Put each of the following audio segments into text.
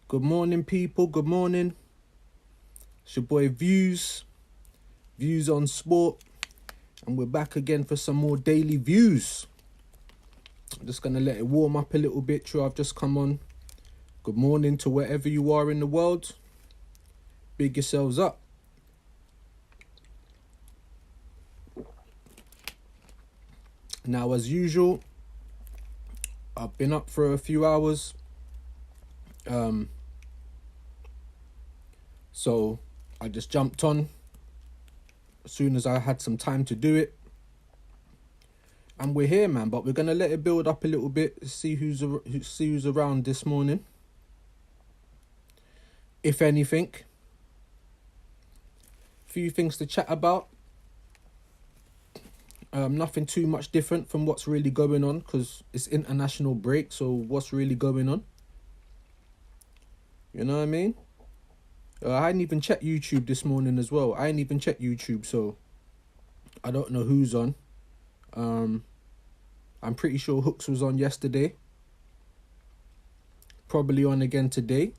Good morning, people. Good morning. It's your boy Viewz. Viewz on Sport. And we're back again for some more daily views. I'm just going to let it warm up a little bit. True, I've just come on. Good morning to wherever you are in the world. Big yourselves up. Now, as usual, I've been up for a few hours. So I just jumped on as soon as I had some time to do it. And we're here, man, but we're going to let it build up a little bit, see who's around this morning. If anything. Few things to chat about. Nothing too much different from what's really going on because it's international break, so what's really going on? You know what I mean? I hadn't even checked YouTube this morning as well. I ain't even checked YouTube, so I don't know who's on. I'm pretty sure Hooks was on yesterday. Probably on again today.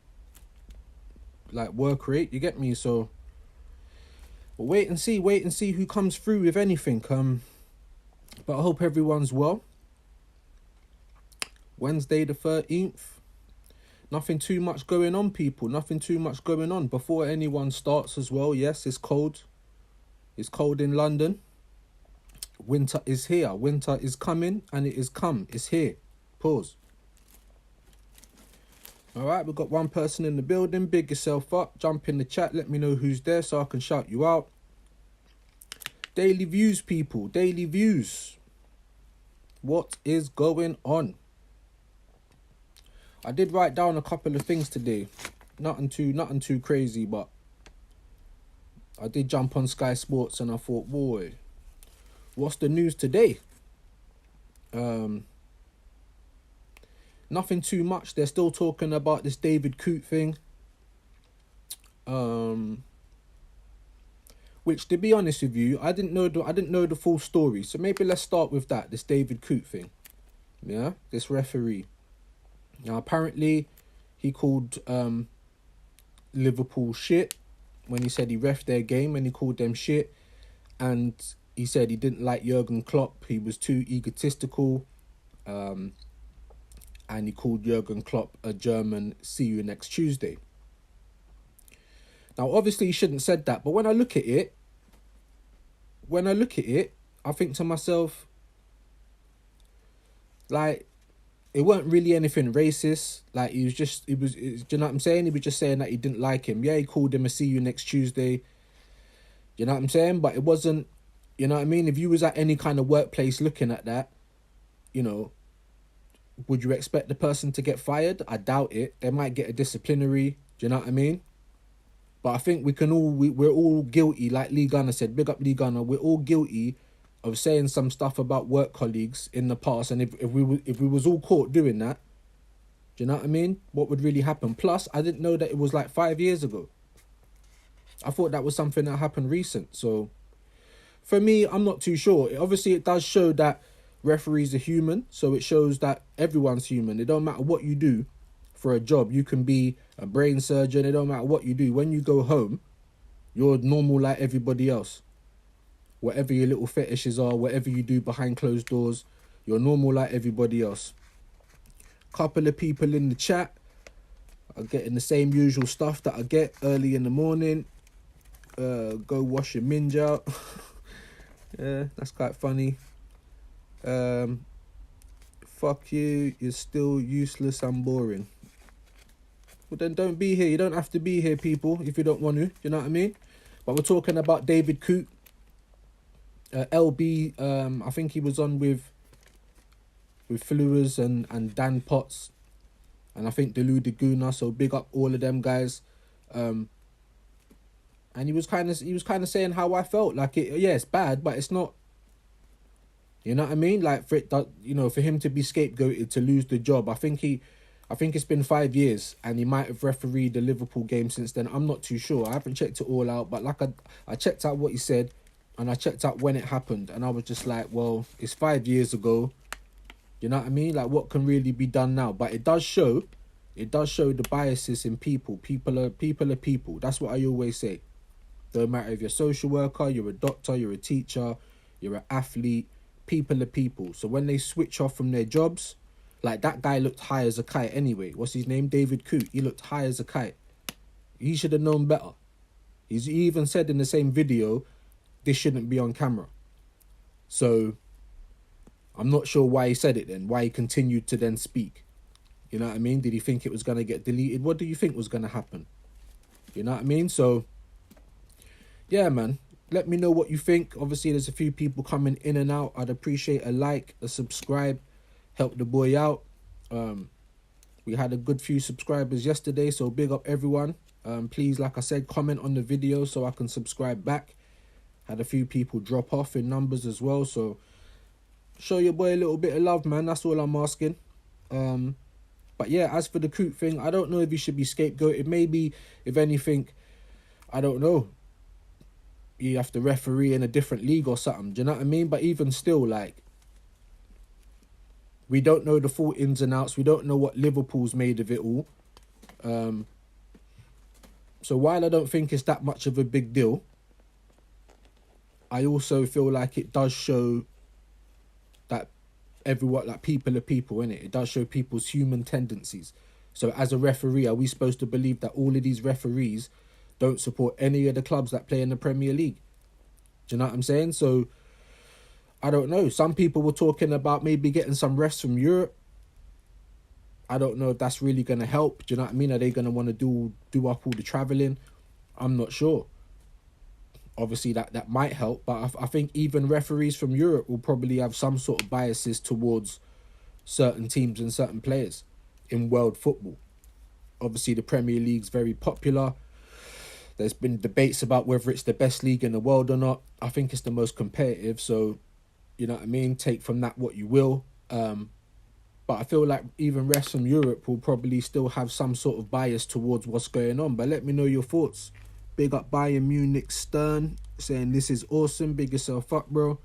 Like work rate, you get me? So but wait and see who comes through, if anything. But I hope everyone's well. Wednesday the 13th. Nothing too much going on, people. Nothing too much going on. Before anyone starts as well, yes, it's cold. It's cold in London. Winter is here. Winter is coming and it is come. It's here. Pause. All right, we've got one person in the building. Big yourself up. Jump in the chat. Let me know who's there so I can shout you out. Daily views, people. Daily views. What is going on? I did write down a couple of things today. Nothing too crazy, but I did jump on Sky Sports and I thought, boy, what's the news today? Nothing too much. They're still talking about this David Coote thing. Which, to be honest with you, I didn't know the full story. So maybe let's start with that. This David Coote thing. Yeah, this referee. Now, apparently, he called Liverpool shit when he said he reffed their game and he called them shit. And he said he didn't like Jurgen Klopp. He was too egotistical. And he called Jurgen Klopp a German, see you next Tuesday. Now, obviously, he shouldn't have said that. But when I look at it, I think to myself, like, it weren't really anything racist. Like, do you know what I'm saying? He was just saying that he didn't like him. Yeah, he called him a see you next Tuesday. You know what I'm saying? But it wasn't, you know what I mean? If you was at any kind of workplace looking at that, you know, would you expect the person to get fired? I doubt it. They might get a disciplinary. Do you know what I mean? But I think we're all guilty. Like Lee Gunner said, big up Lee Gunner. We're all guilty of saying some stuff about work colleagues in the past, and if we was all caught doing that, do you know what I mean? What would really happen? Plus, I didn't know that it was like 5 years ago. I thought that was something that happened recent. So, for me, I'm not too sure. Obviously, it does show that referees are human, so it shows that everyone's human. It don't matter what you do for a job. You can be a brain surgeon. It don't matter what you do. When you go home, you're normal like everybody else. Whatever your little fetishes are, whatever you do behind closed doors, you're normal like everybody else. Couple of people in the chat are getting the same usual stuff that I get early in the morning. Go wash your minge out. Yeah, that's quite funny. Fuck you, you're still useless and boring. Well, then don't be here. You don't have to be here, people, if you don't want to. You know what I mean? But we're talking about David Coote. LB, I think he was on with Flewers and Dan Potts, and I think Delu Deguna. So big up all of them guys. And he was kind of saying how I felt. Like it's bad, but it's not. You know what I mean? Like for him to be scapegoated to lose the job. I think it's been 5 years, and he might have refereed the Liverpool game since then. I'm not too sure. I haven't checked it all out, but like I checked out what he said. And I checked out when it happened, and I was just like, well, it's 5 years ago. You know what I mean? Like, what can really be done now? But it does show it does show the biases in people. People are people. That's what I always say. Don't matter if you're a social worker, you're a doctor, you're a teacher, you're an athlete. People are people. So when they switch off from their jobs, like that guy looked high as a kite anyway. What's his name? David Coote. He looked high as a kite. He should have known better. He even said in the same video, this shouldn't be on camera. So I'm not sure why he said it then, why he continued to then speak. You know what I mean? Did he think it was going to get deleted? What do you think was going to happen? You know what I mean? So, yeah, man. Let me know what you think. Obviously, there's a few people coming in and out. I'd appreciate a like, a subscribe. Help the boy out. We had a good few subscribers yesterday, so big up everyone. Please, like I said, comment on the video so I can subscribe back. Had a few people drop off in numbers as well, so show your boy a little bit of love, man. That's all I'm asking. But yeah, as for the Coote thing, I don't know if he should be scapegoated. Maybe, if anything, I don't know, you have to referee in a different league or something. Do you know what I mean? But even still, like, we don't know the full ins and outs. We don't know what Liverpool's made of it all. So while I don't think it's that much of a big deal, I also feel like it does show that everyone, like, people are people, innit? It does show people's human tendencies. So as a referee, are we supposed to believe that all of these referees don't support any of the clubs that play in the Premier League? Do you know what I'm saying? So I don't know. Some people were talking about maybe getting some refs from Europe. I don't know if that's really going to help. Do you know what I mean? Are they going to want to do up all the travelling? I'm not sure. Obviously, that might help. But I think even referees from Europe will probably have some sort of biases towards certain teams and certain players in world football. Obviously, the Premier League's very popular. There's been debates about whether it's the best league in the world or not. I think it's the most competitive. So, you know what I mean? Take from that what you will. But I feel like even refs from Europe will probably still have some sort of bias towards what's going on. But let me know your thoughts. Big up Bayern Munich Stern, saying this is awesome. Big yourself up, bro.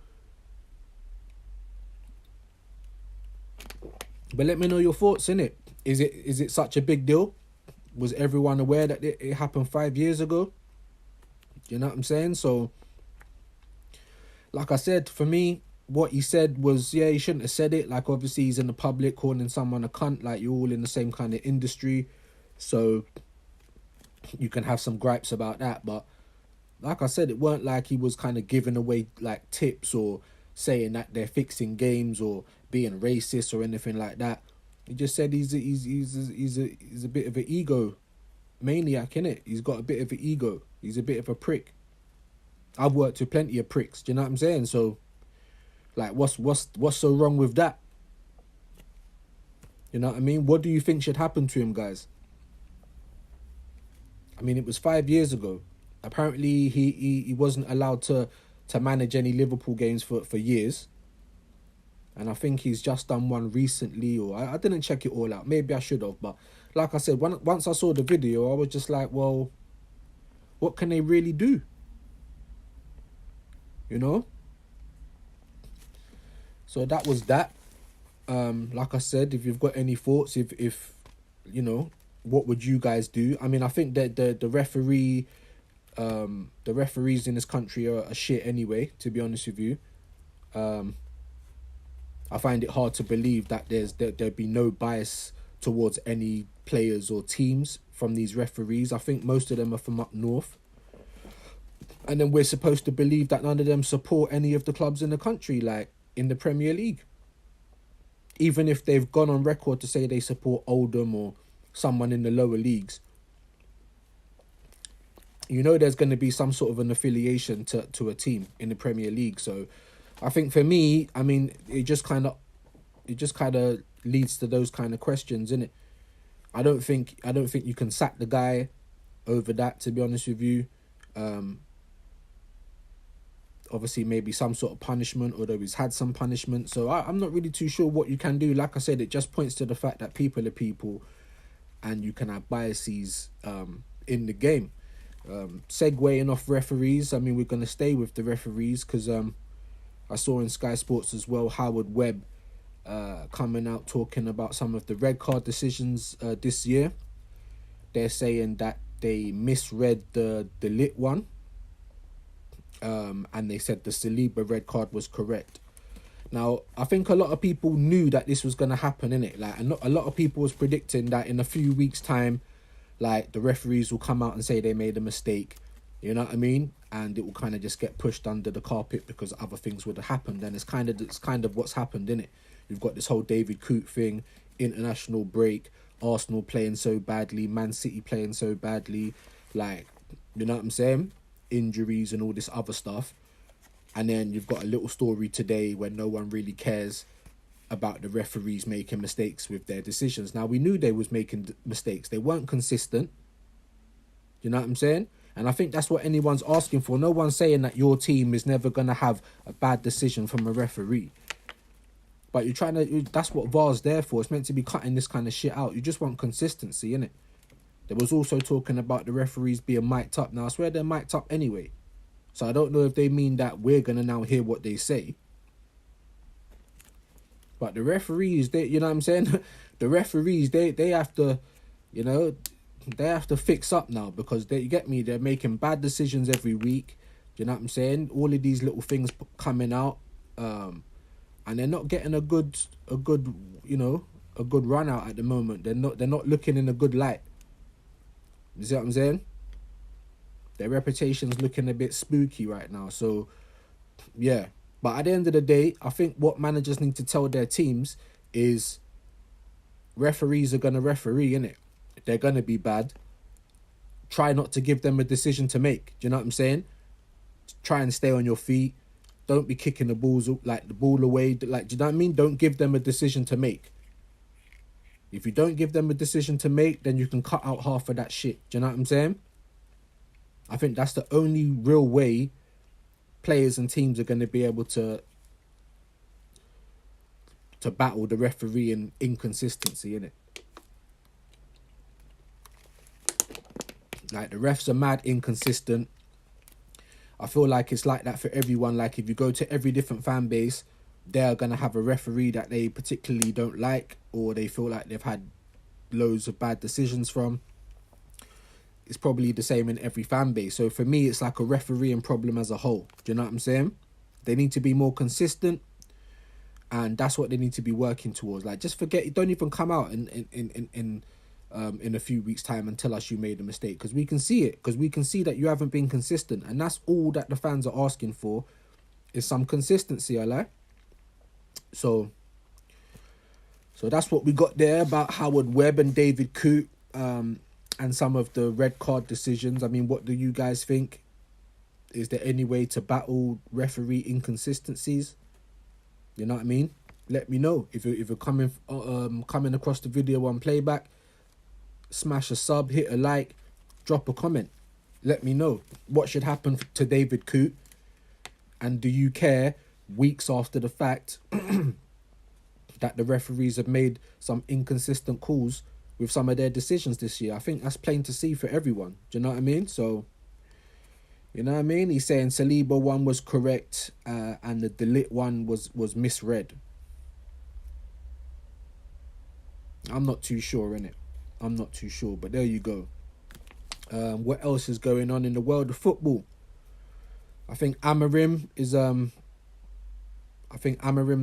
But let me know your thoughts, innit? Is it such a big deal? Was everyone aware that it happened 5 years ago? You know what I'm saying? So, like I said, for me, what he said was, yeah, he shouldn't have said it. Like, obviously, he's in the public calling someone a cunt. Like, you're all in the same kind of industry. So, you can have some gripes about that. But, like I said, it weren't like he was kind of giving away, like, tips or saying that they're fixing games or being racist or anything like that. He just said he's a bit of an ego maniac, innit? He's got a bit of an ego. He's a bit of a prick. I've worked with plenty of pricks. Do you know what I'm saying? So, like, what's so wrong with that? You know what I mean? What do you think should happen to him, guys? I mean, it was 5 years ago. Apparently, he wasn't allowed to manage any Liverpool games for years. And I think he's just done one recently, or I didn't check it all out. Maybe I should have. But like I said, once I saw the video, I was just like, well, what can they really do? You know? So that was that. Like I said, if you've got any thoughts, if you know, what would you guys do? I mean, I think that the referees in this country are shit anyway, to be honest with you. I find it hard to believe that there'd be no bias towards any players or teams from these referees. I think most of them are from up north. And then we're supposed to believe that none of them support any of the clubs in the country, like in the Premier League. Even if they've gone on record to say they support Oldham or someone in the lower leagues, you know there's going to be some sort of an affiliation to a team in the Premier League. So I think for me, I mean, it just kind of leads to those kind of questions, innit? I don't think you can sack the guy over that, to be honest with you. Obviously, maybe some sort of punishment, although he's had some punishment. So I'm not really too sure what you can do. Like I said, it just points to the fact that people are people and you can have biases in the game. Segueing off referees, I mean, we're going to stay with the referees because I saw in Sky Sports as well, Howard Webb coming out talking about some of the red card decisions this year. They're saying that they misread the lit one, and they said the Saliba red card was correct. Now, I think a lot of people knew that this was going to happen, innit? Like, a lot of people was predicting that in a few weeks' time, like, the referees will come out and say they made a mistake. You know what I mean? And it will kind of just get pushed under the carpet because other things would have happened. And it's kind of what's happened, innit? You've got this whole David Coote thing, international break, Arsenal playing so badly, Man City playing so badly, like, you know what I'm saying? Injuries and all this other stuff. And then you've got a little story today where no one really cares about the referees making mistakes with their decisions. Now, we knew they was making mistakes. They weren't consistent. You know what I'm saying? And I think that's what anyone's asking for. No one's saying that your team is never going to have a bad decision from a referee. But you're trying to... That's what VAR's there for. It's meant to be cutting this kind of shit out. You just want consistency, innit? There was also talking about the referees being mic'd up. Now, I swear they're mic'd up anyway. So I don't know if they mean that we're going to now hear what they say. But the referees, they, you know what I'm saying? The referees, they have to, you know, they have to fix up now because you get me, they're making bad decisions every week. You know what I'm saying? All of these little things coming out, and they're not getting a good, you know, a good run out at the moment. They're not looking in a good light. You see what I'm saying? Their reputation's looking a bit spooky right now. So, yeah. But at the end of the day, I think what managers need to tell their teams is referees are going to referee, innit? They're going to be bad. Try not to give them a decision to make. Do you know what I'm saying? Try and stay on your feet. Don't be kicking the balls, like the ball away. Like, do you know what I mean? Don't give them a decision to make. If you don't give them a decision to make, then you can cut out half of that shit. Do you know what I'm saying? I think that's the only real way players and teams are going to be able to battle the referee and inconsistency, innit? Like, the refs are mad inconsistent. I feel like it's like that for everyone. Like, if you go to every different fan base, they're going to have a referee that they particularly don't like, or they feel like they've had loads of bad decisions from. It's probably the same in every fan base. So for me, it's like a refereeing problem as a whole. Do you know what I'm saying? They need to be more consistent, and that's what they need to be working towards. Like, just forget, don't even come out in a few weeks' time and tell us you made a mistake, because we can see it, because we can see that you haven't been consistent, and that's all that the fans are asking for, is some consistency. I like. So that's what we got there about Howard Webb and David Coote. And some of the red card decisions. I mean, what do you guys think? Is there any way to battle referee inconsistencies? You know what I mean? Let me know. If you're coming across the video on playback, smash a sub, hit a like, drop a comment. Let me know what should happen to David Coote. And do you care, weeks after the fact, that the referees have made some inconsistent calls with some of their decisions this year? I think that's plain to see for everyone. Do you know what I mean? So, you know what I mean? He's saying Saliba one was correct, and the Delit one was misread. I'm not too sure, innit? I'm not too sure, but there you go. What else is going on in the world of football? I think Amarim's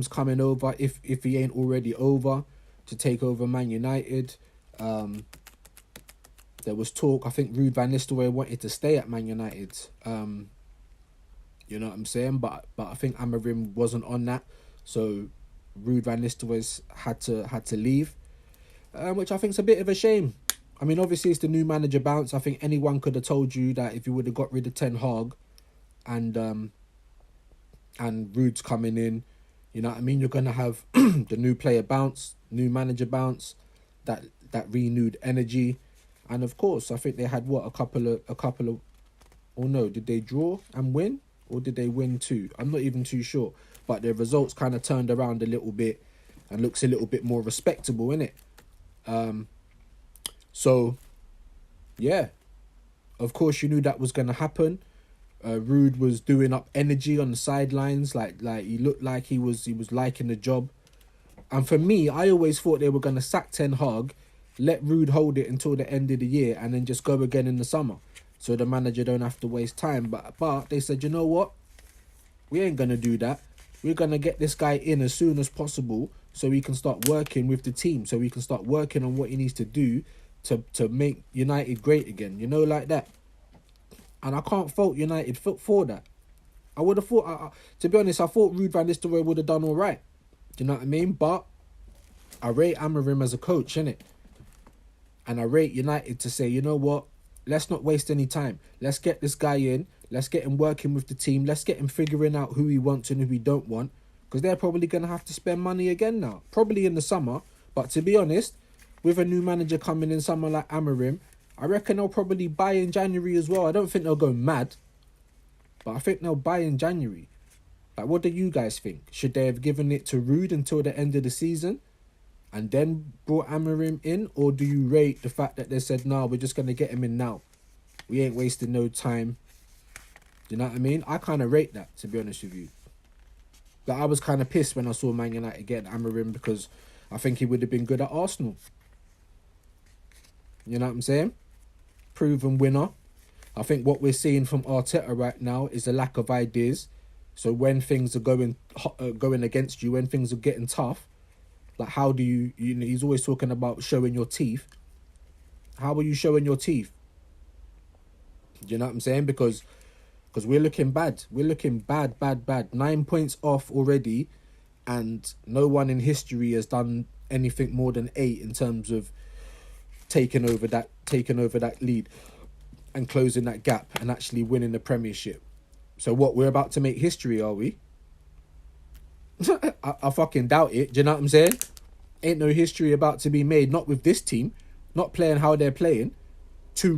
coming over, if he ain't already over, to take over Man United. There was talk, I think Ruud van Nistelrooy wanted to stay at Man United. You know what I'm saying? But I think Amarim wasn't on that, so Ruud van Nistelrooy had to leave, which I think is a bit of a shame. I mean, obviously it's the new manager bounce. I think anyone could have told you that if you would have got rid of Ten Hag and Ruud's coming in, you know what I mean, you're gonna have the new player bounce, new manager bounce, that renewed energy. And of course, I think they had a couple of or no, did they draw and win, or did they win too? I'm not even too sure, but their results kind of turned around a little bit and looks a little bit more respectable, innit? So yeah, of course you knew that was going to happen. Ruud was doing up energy on the sidelines, like he looked like he was liking the job. And for me, I always thought they were going to sack Ten Hag, let Rude hold it until the end of the year, and then just go again in the summer, so the manager don't have to waste time. But they said, you know what? We ain't going to do that. We're going to get this guy in as soon as possible so he can start working with the team, so he can start working on what he needs to do to make United great again, you know, like that. And I can't fault United for that. I would have thought, to be honest, I thought Ruud van Nistelrooy would have done all right. Do you know what I mean? But I rate Amorim as a coach, innit? And I rate United to say, you know what? Let's not waste any time. Let's get this guy in. Let's get him working with the team. Let's get him figuring out who he wants and who he don't want. Because they're probably going to have to spend money again now. Probably in the summer. But to be honest, with a new manager coming in, someone like Amorim, I reckon they'll probably buy in January as well. I don't think they'll go mad. But I think they'll buy in January. Like, what do you guys think? Should they have given it to Ruud until the end of the season and then brought Amorim in? Or do you rate the fact that they said, no, we're just going to get him in now? We ain't wasting no time. Do you know what I mean? I kind of rate that, to be honest with you. Like, I was kind of pissed when I saw Man United get Amorim because I think he would have been good at Arsenal. You know what I'm saying? Proven winner. I think what we're seeing from Arteta right now is a lack of ideas. So when things are going against you, when things are getting tough, like how do you know, he's always talking about showing your teeth. How are you showing your teeth? Do you know what I'm saying? Because we're looking bad. We're looking bad. 9 points off already, and no one in history has done anything more than 8 in terms of taking over that lead and closing that gap and actually winning the Premiership. So what, we're about to make history, are we? I fucking doubt it. Do you know what I'm saying? Ain't no history about to be made. Not with this team. Not playing how they're playing. 3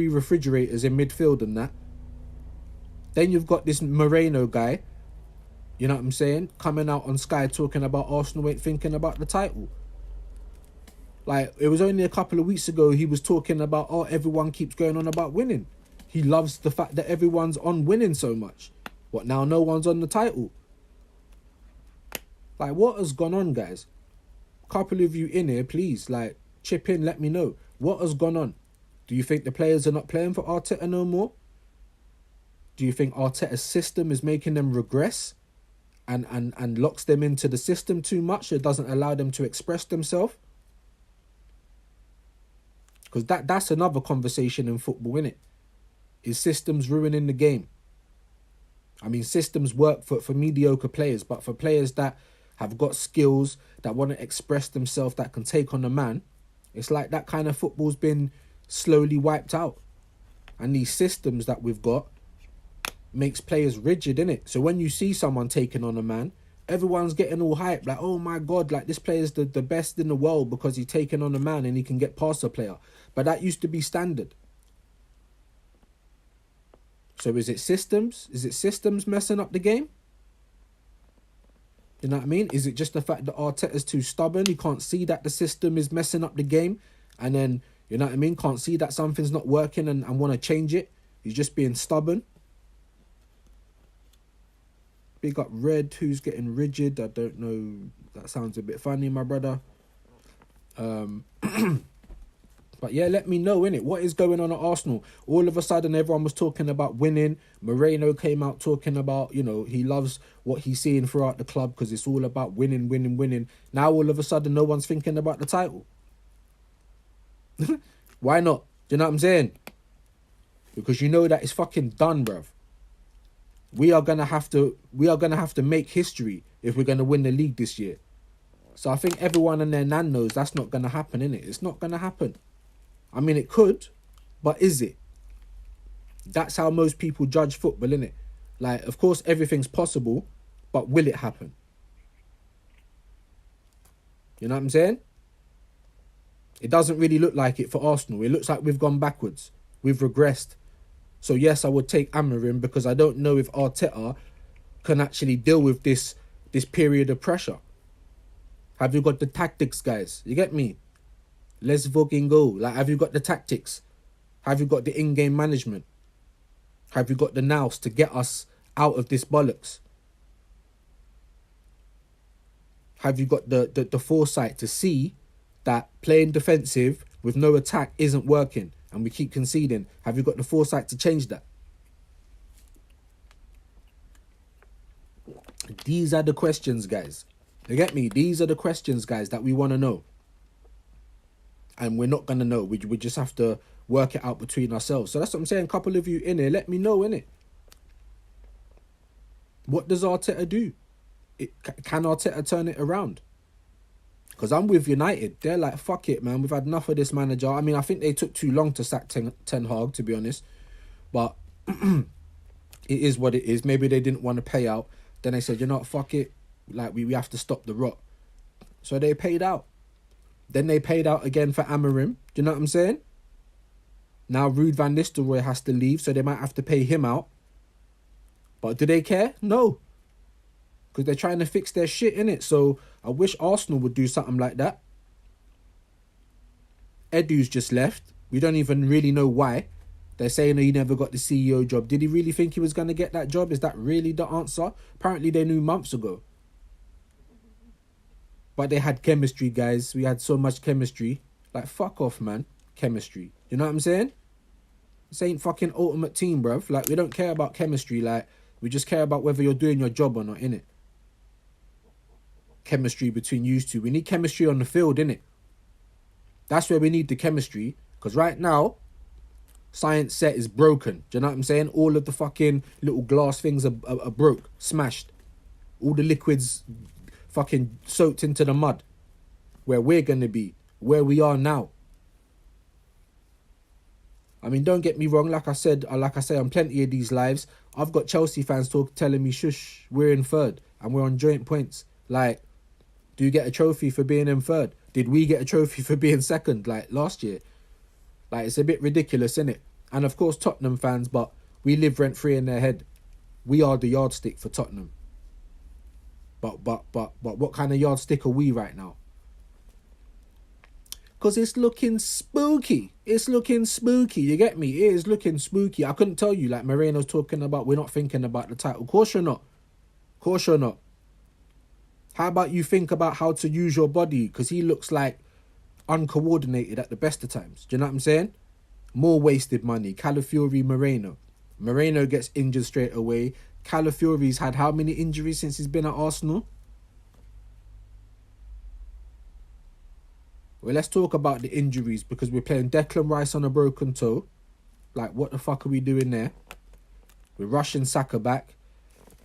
refrigerators in midfield and that. Then you've got this Moreno guy, you know what I'm saying, coming out on Sky talking about Arsenal ain't thinking about the title. Like, it was only a couple of weeks ago he was talking about, oh, everyone keeps going on about winning. He loves the fact that everyone's on winning so much. What, now no one's on the title? Like, what has gone on, guys? A couple of you in here, please, like, chip in, let me know. What has gone on? Do you think the players are not playing for Arteta no more? Do you think Arteta's system is making them regress and locks them into the system too much? So it doesn't allow them to express themselves? Because that's another conversation in football, innit? Is systems ruining the game? I mean, systems work for mediocre players, but for players that have got skills, that want to express themselves, that can take on a man, it's like that kind of football's been slowly wiped out. And these systems that we've got makes players rigid, innit? So when you see someone taking on a man, everyone's getting all hyped, like, oh my God, like this player's the best in the world because he's taking on a man and he can get past a player. But that used to be standard. So is it systems? Is it systems messing up the game? You know what I mean? Is it just the fact that Arteta's too stubborn? He can't see that the system is messing up the game, and then, you know what I mean, can't see that something's not working and want to change it. He's just being stubborn. Big up Red, who's getting rigid. I don't know. That sounds a bit funny, my brother. But yeah, let me know, innit? What is going on at Arsenal? All of a sudden, everyone was talking about winning. Moreno came out talking about, you know, he loves what he's seeing throughout the club because it's all about winning. Now, all of a sudden, no one's thinking about the title. Why not? Do you know what I'm saying? Because you know that it's fucking done, bruv. We are gonna have to make history if we're gonna win the league this year. So I think everyone and their nan knows that's not gonna happen, innit? It's not gonna happen. I mean, it could, but is it? That's how most people judge football, innit? Like, of course, everything's possible, but will it happen? You know what I'm saying? It doesn't really look like it for Arsenal. It looks like we've gone backwards. We've regressed. So yes, I would take Amorim because I don't know if Arteta can actually deal with this period of pressure. Have you got the tactics, guys? You get me? Let's fucking go. Like, have you got the tactics? Have you got the in-game management? Have you got the nous to get us out of this bollocks? have you got the foresight to see that playing defensive with no attack isn't working and we keep conceding? Have you got the foresight to change that? These are the questions, guys. You get me? These are the questions, guys, that we want to know. And we're not going to know. We just have to work it out between ourselves. So that's what I'm saying. A couple of you in here, let me know, innit? What does Arteta do? Can Arteta turn it around? Because I'm with United. They're like, fuck it, man. We've had enough of this manager. I mean, I think they took too long to sack Ten Hag, to be honest. But it is what it is. Maybe they didn't want to pay out. Then they said, you know what, fuck it. Like, we have to stop the rot. So they paid out. Then they paid out again for Amorim. Do you know what I'm saying? Now Ruud van Nistelrooy has to leave, so they might have to pay him out. But do they care? No. Because they're trying to fix their shit, innit? So I wish Arsenal would do something like that. Edu's just left. We don't even really know why. They're saying he never got the CEO job. Did he really think he was going to get that job? Is that really the answer? Apparently they knew months ago. But they had chemistry, guys. We had so much chemistry. Like, fuck off, man. Chemistry. You know what I'm saying? This ain't fucking Ultimate Team, bruv. Like, we don't care about chemistry. Like, we just care about whether you're doing your job or not, innit? Chemistry between you two. We need chemistry on the field, innit? That's where we need the chemistry. Because right now, science set is broken. Do you know what I'm saying? All of the fucking little glass things are broke. Smashed. All the liquids fucking soaked into the mud. Where we're going to be. Where we are now. I mean, don't get me wrong. Like I say on plenty of these lives, I've got Chelsea fans telling me, shush, we're in third. And we're on joint points. Like, do you get a trophy for being in third? Did we get a trophy for being second, like, last year? Like, it's a bit ridiculous, isn't it? And, of course, Tottenham fans, but we live rent-free in their head. We are the yardstick for Tottenham. But what kind of yardstick are we right now? Because it's looking spooky. It's looking spooky. You get me? It is looking spooky. I couldn't tell you, like Moreno's talking about, we're not thinking about the title. Of course you're not. Of course you're not. How about you think about how to use your body? Because he looks like uncoordinated at the best of times. Do you know what I'm saying? More wasted money. Calafiori, Moreno. Moreno gets injured straight away. Calafiori's had how many injuries since he's been at Arsenal? Well, let's talk about the injuries because we're playing Declan Rice on a broken toe. Like, what the fuck are we doing there? We're rushing Saka back.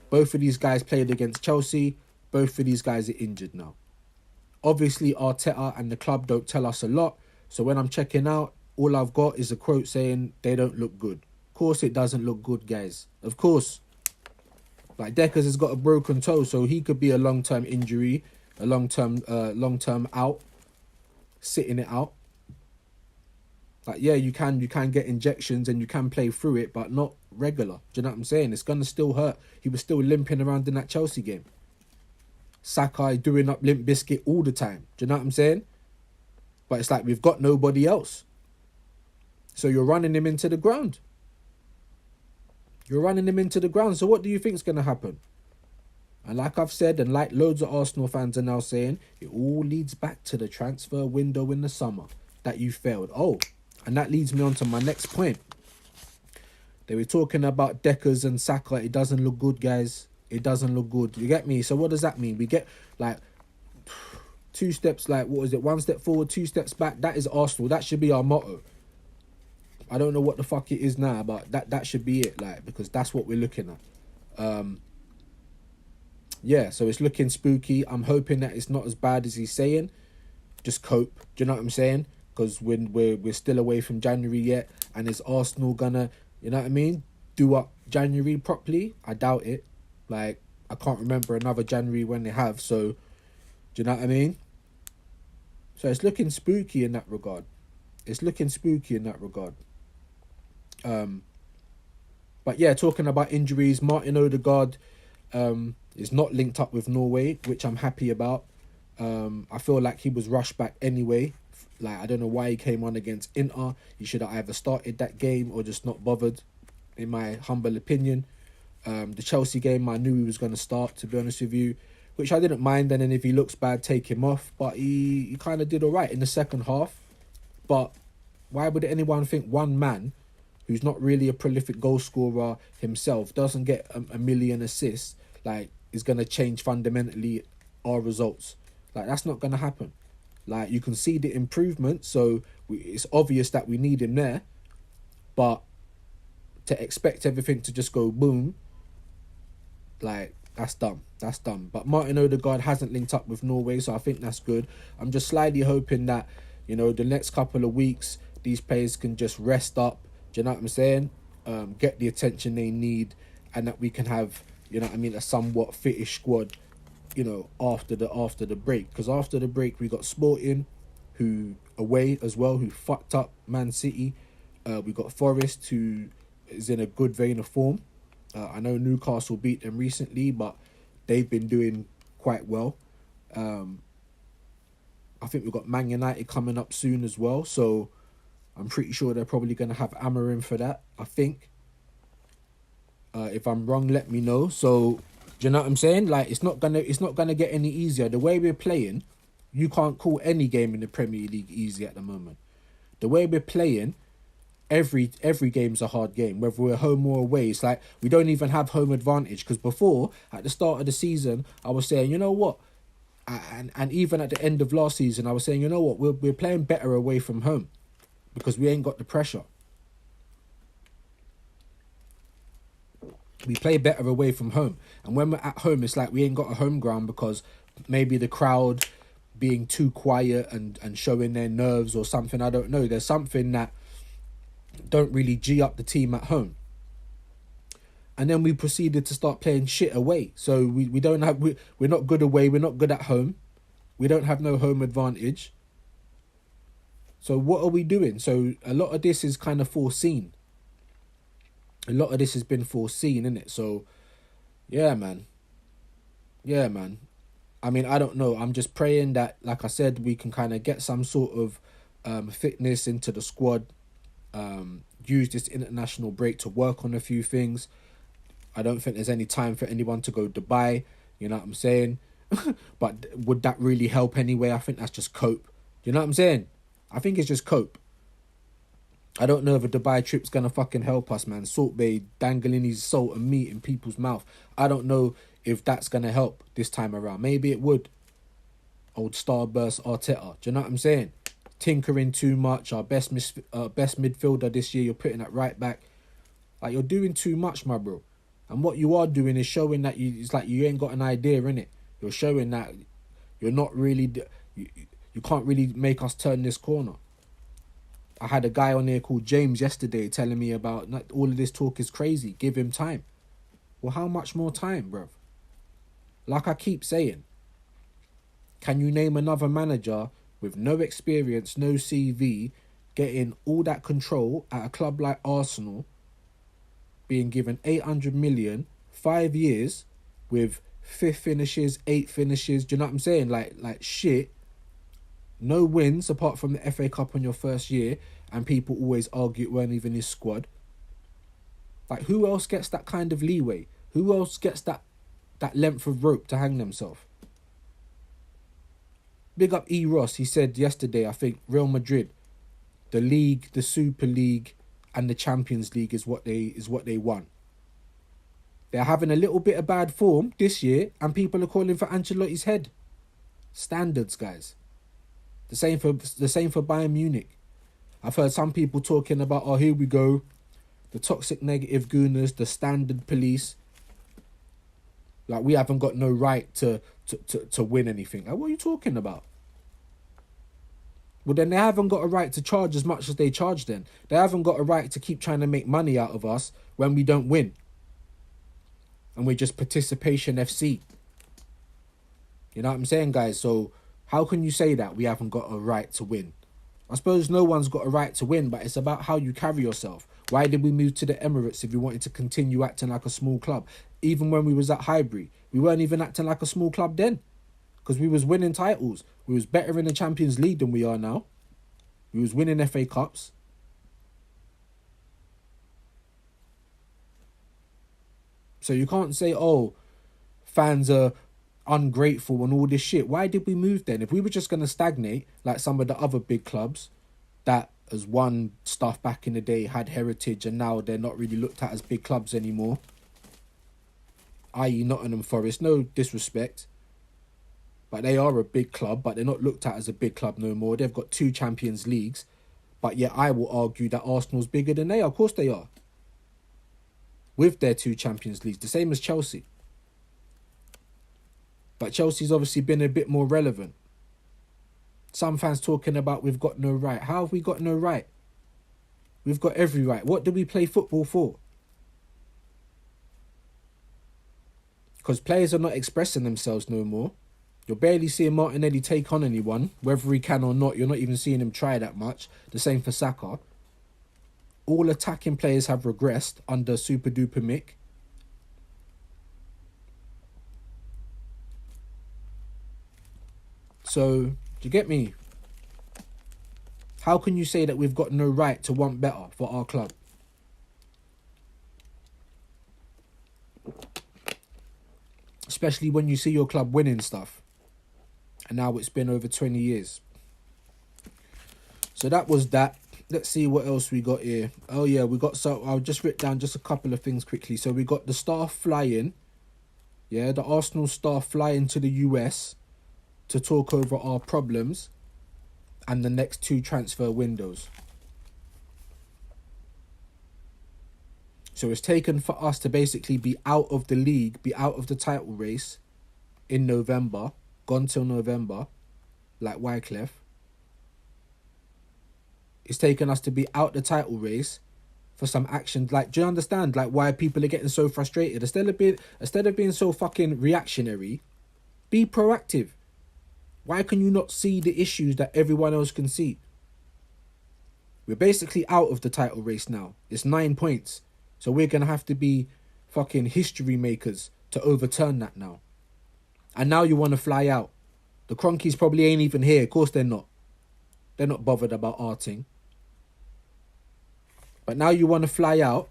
Both of these guys played against Chelsea. Both of these guys are injured now. Obviously, Arteta and the club don't tell us a lot. So when I'm checking out, all I've got is a quote saying they don't look good. Of course it doesn't look good, guys. Of course. Like, Deckers has got a broken toe, so he could be a long-term injury, a long-term out, sitting it out. Like, yeah, you can get injections and you can play through it, but not regular. Do you know what I'm saying? It's going to still hurt. He was still limping around in that Chelsea game. Sakai doing up Limp Bizkit all the time. Do you know what I'm saying? But it's like we've got nobody else. So you're running him into the ground. You're running him into the ground. So what do you think is going to happen? And like I've said, and like loads of Arsenal fans are now saying, it all leads back to the transfer window in the summer that you failed. Oh, and that leads me on to my next point. They were talking about Deckers and Saka. It doesn't look good, guys. It doesn't look good. You get me? So what does that mean? We get like 2 steps, like, what is it? 1 step forward, 2 steps back. That is Arsenal. That should be our motto. I don't know what the fuck it is now, but that should be it, like, because that's what we're looking at. Yeah, so it's looking spooky. I'm hoping that it's not as bad as he's saying. Just cope. Do you know what I'm saying? Because we're still away from January yet, and is Arsenal gonna, you know what I mean, do up January properly? I doubt it. Like, I can't remember another January when they have. So, do you know what I mean? So it's looking spooky in that regard. It's looking spooky in that regard. But yeah, talking about injuries, Martin Odegaard is not linked up with Norway, which I'm happy about. I feel like he was rushed back anyway. Like, I don't know why he came on against Inter. He should have either started that game or just not bothered, in my humble opinion. The Chelsea game, I knew he was going to start, to be honest with you. which I didn't mind. And then if he looks bad, take him off. But he kind of did all right in the second half. But why would anyone think one man who's not really a prolific goal scorer himself, doesn't get a million assists, like, is going to change fundamentally our results? Like, that's not going to happen. Like, you can see the improvement, so it's obvious that we need him there. But to expect everything to just go boom, like, that's dumb. That's dumb. But Martin Odegaard hasn't linked up with Norway, so I think that's good. I'm just slightly hoping that, you know, the next couple of weeks, these players can just rest up. Do you know what I'm saying? Get the attention they need, and that we can have, you know what I mean, a somewhat fittish squad, you know, after the break. Because after the break, we got Sporting, who away as well, who fucked up Man City. We got Forest, who is in a good vein of form. I know Newcastle beat them recently, but they've been doing quite well. I think we've got Man United coming up soon as well, so I'm pretty sure they're probably going to have Amarin for that, I think. If I'm wrong, let me know. So, do you know what I'm saying? Like, it's not gonna get any easier. The way we're playing, you can't call any game in the Premier League easy at the moment. The way we're playing, every game's a hard game, whether we're home or away. It's like we don't even have home advantage, because before, at the start of the season, I was saying, you know what, and even at the end of last season, I was saying, you know what, we're playing better away from home because we ain't got the pressure. We play better away from home, and when we're at home, it's like we ain't got a home ground because maybe the crowd being too quiet and showing their nerves or something. I don't know. There's something that don't really G up the team at home. And then we proceeded to start playing shit away. So we don't have, we're not good away, we're not good at home. We don't have no home advantage. So what are we doing? So a lot of this is kind of foreseen. A lot of this has been foreseen, innit? So yeah, man. Yeah, man. I mean, I don't know. I'm just praying that, like I said, we can kind of get some sort of fitness into the squad. Use this international break to work on a few things. I don't think there's any time for anyone to go Dubai, you know what I'm saying? But would that really help anyway? I think that's just cope. You know what I'm saying? I think it's just cope. I don't know if a Dubai trip's gonna fucking help us, man. Salt Bay dangling his salt and meat in people's mouth. I don't know if that's gonna help this time around. Maybe it would. Old Starburst Arteta. Do you know what I'm saying? Tinkering too much. Our best midfielder this year, you're putting at right back. Like, you're doing too much, my bro. And what you are doing is showing that it's like you ain't got an idea, innit? You're showing that you're not really... You can't really make us turn this corner. I had a guy on there called James yesterday telling me about all of this talk is crazy. Give him time. Well, how much more time, bruv? Like I keep saying, can you name another manager with no experience, no CV, getting all that control at a club like Arsenal, being given 800 million, 5 years, with 5th finishes, 8th finishes? Do you know what I'm saying? Like shit. No wins apart from the FA Cup on your first year, and people always argue it weren't even his squad. Like, who else gets that kind of leeway? Who else gets that length of rope to hang themselves? Big up E. Ross. He said yesterday, I think, Real Madrid, the league, the Super League, and the Champions League is what they want. They're having a little bit of bad form this year, and people are calling for Ancelotti's head. Standards, guys. The same for Bayern Munich. I've heard some people talking about, oh, here we go, the toxic negative gooners, the standard police. Like, we haven't got no right to win anything. Like, what are you talking about? Well, then they haven't got a right to charge as much as they charge then. They haven't got a right to keep trying to make money out of us when we don't win. And we're just participation FC. You know what I'm saying, guys? So how can you say that we haven't got a right to win? I suppose no one's got a right to win, but it's about how you carry yourself. Why did we move to the Emirates if we wanted to continue acting like a small club? Even when we was at Highbury, we weren't even acting like a small club then, because we was winning titles. We was better in the Champions League than we are now. We was winning FA Cups. So you can't say, oh, fans are ungrateful and all this shit. Why did we move then? If we were just going to stagnate like some of the other big clubs that has won stuff back in the day, had heritage, and now they're not really looked at as big clubs anymore, i.e. Nottingham Forest, no disrespect, but they are a big club, but they're not looked at as a big club no more. They've got 2 Champions Leagues, but yet I will argue that Arsenal's bigger than they are. Of course they are. With their 2 Champions Leagues, the same as Chelsea. But Chelsea's obviously been a bit more relevant. Some fans talking about we've got no right. How have we got no right? We've got every right. What do we play football for? Because players are not expressing themselves no more. You're barely seeing Martinelli take on anyone, whether he can or not. You're not even seeing him try that much. The same for Saka. All attacking players have regressed under Super Duper Mick. So, do you get me? How can you say that we've got no right to want better for our club? Especially when you see your club winning stuff. And now it's been over 20 years. So that was that. Let's see what else we got here. Oh yeah, we got, so I'll just write down just a couple of things quickly. So we got the staff flying. Yeah, the Arsenal staff flying to the US to talk over our problems and the next 2 transfer windows. So it's taken for us to basically be out of the league, be out of the title race in November, gone till November, like Wycliffe. It's taken us to be out the title race for some action. Like, do you understand like why people are getting so frustrated? Instead of being so fucking reactionary, be proactive. Why can you not see the issues that everyone else can see? We're basically out of the title race now. It's 9 points. So we're going to have to be fucking history makers to overturn that now. And now you want to fly out. The Cronkies probably ain't even here. Of course they're not. They're not bothered about arting. But now you want to fly out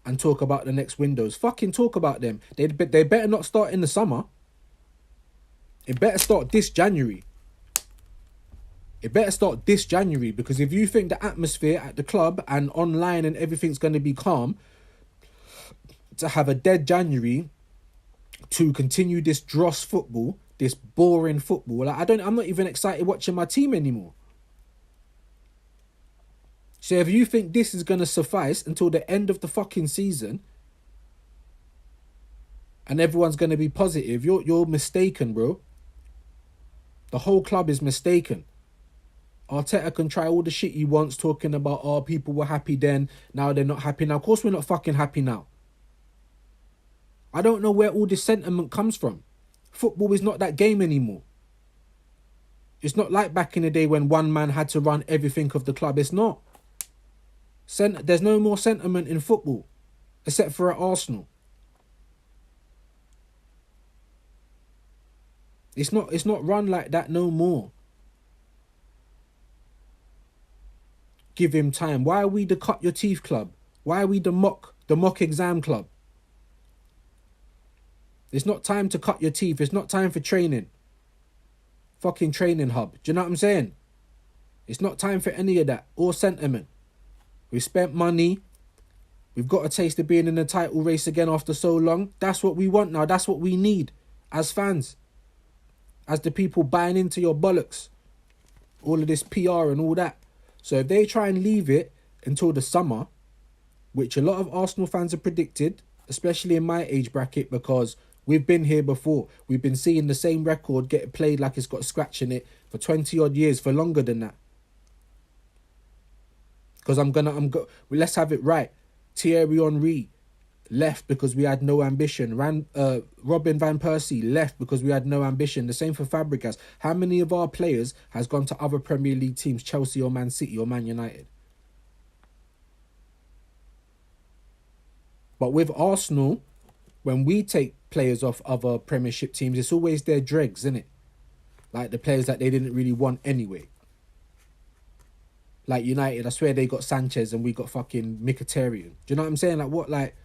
and talk about the next windows. Fucking talk about them. They better not start in the summer. It better start this January. It better start this January, because if you think the atmosphere at the club and online and everything's going to be calm, to have a dead January to continue this dross football, this boring football, like I'm not even excited watching my team anymore. So if you think this is going to suffice until the end of the fucking season and everyone's going to be positive, you're mistaken, bro. The whole club is mistaken. Arteta can try all the shit he wants, talking about, oh, people were happy then, now they're not happy now. Of course we're not fucking happy now. I don't know where all this sentiment comes from. Football is not that game anymore. It's not like back in the day when one man had to run everything of the club. It's not. There's no more sentiment in football, except for at Arsenal. It's not run like that no more. Give him time. Why are we the cut your teeth club? Why are we the mock exam club? It's not time to cut your teeth. It's not time for training. Fucking training hub. Do you know what I'm saying? It's not time for any of that. Or sentiment. We've spent money. We've got a taste of being in the title race again after so long. That's what we want now. That's what we need as fans. As the people buying into your bollocks. All of this PR and all that. So if they try and leave it until the summer, which a lot of Arsenal fans have predicted, especially in my age bracket, because we've been here before. We've been seeing the same record get played like it's got a scratch in it for 20 odd years, for longer than that. Because let's have it right. Thierry Henry left because we had no ambition. Robin van Persie left because we had no ambition. The same for Fabregas. How many of our players has gone to other Premier League teams, Chelsea or Man City or Man United? But with Arsenal, when we take players off other Premiership teams, it's always their dregs, isn't it? Like the players that they didn't really want anyway. Like United, I swear they got Sanchez and we got fucking Mkhitaryan. Do you know what I'm saying? Like what, like...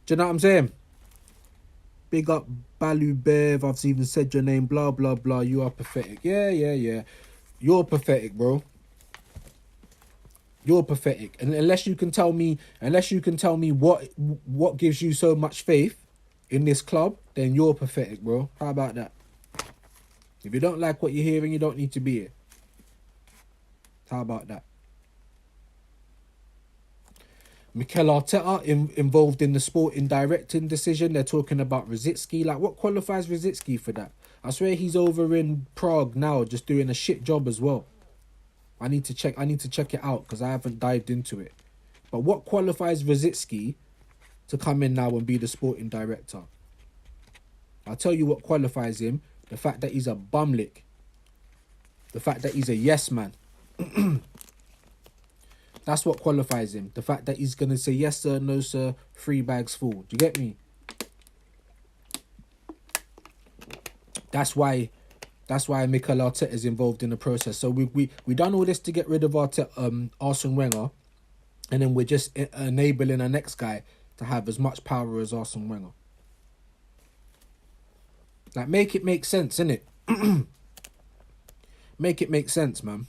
Do you know what I'm saying? Big up Balu Bev. I've even said your name. Blah blah blah. You are pathetic. Yeah. You're pathetic, bro. You're pathetic. And unless you can tell me what gives you so much faith in this club, then you're pathetic, bro. How about that? If you don't like what you're hearing, you don't need to be here. How about that? Mikel Arteta involved in the sporting directing decision. They're talking about Rosicky. Like, what qualifies Rosicky for that? I swear he's over in Prague now, just doing a shit job as well. I need to check it out because I haven't dived into it. But what qualifies Rosicky to come in now and be the sporting director? I'll tell you what qualifies him. The fact that he's a bumlick. The fact that he's a yes man. That's what qualifies him. The fact that he's going to say yes sir, no sir, 3 bags full. Do you get me? That's why Mikel Arteta is involved in the process. So we done all this to get rid of Arsene Wenger, and then we're just enabling our next guy to have as much power as Arsene Wenger. Like, make it make sense, innit? Make it make sense, man.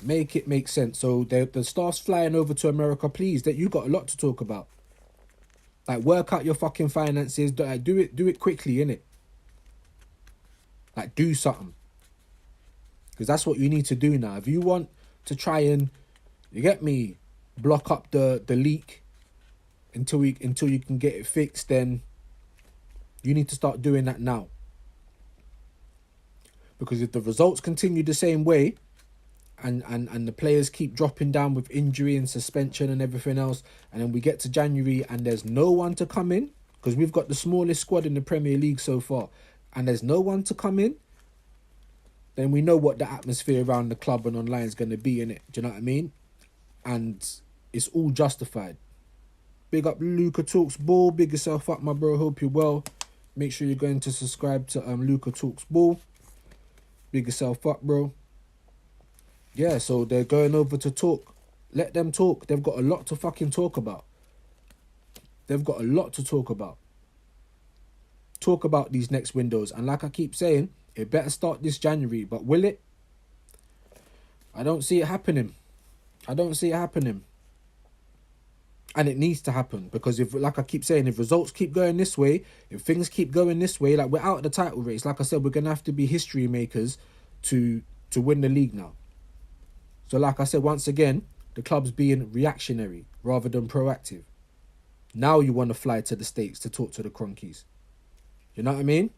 Make it make sense. So the staff's flying over to America, please. That you got a lot to talk about. Like, work out your fucking finances. Do it quickly, innit? Like, do something. Because that's what you need to do now. If you want to try and, you get me, block up the leak until you can get it fixed, then you need to start doing that now. Because if the results continue the same way, and the players keep dropping down with injury and suspension and everything else, and then we get to January and there's no one to come in, because we've got the smallest squad in the Premier League so far, and there's no one to come in, then we know what the atmosphere around the club and online is going to be, in it. Do you know what I mean? And it's all justified. Big up Luca Talks Ball. Big yourself up, my bro. Hope you're well. Make sure you're going to subscribe to Luca Talks Ball. Big yourself up, bro. Yeah, so they're going over to talk. Let them talk. They've got a lot to fucking talk about. They've got a lot to talk about. Talk about these next windows. And like I keep saying, it better start this January. But will it? I don't see it happening. I don't see it happening. And it needs to happen. Because if, like I keep saying, if results keep going this way, if things keep going this way, like, we're out of the title race. Like I said, we're going to have to be history makers to win the league now. So like I said, once again, the club's being reactionary rather than proactive. Now you want to fly to the States to talk to the Cronkies. You know what I mean?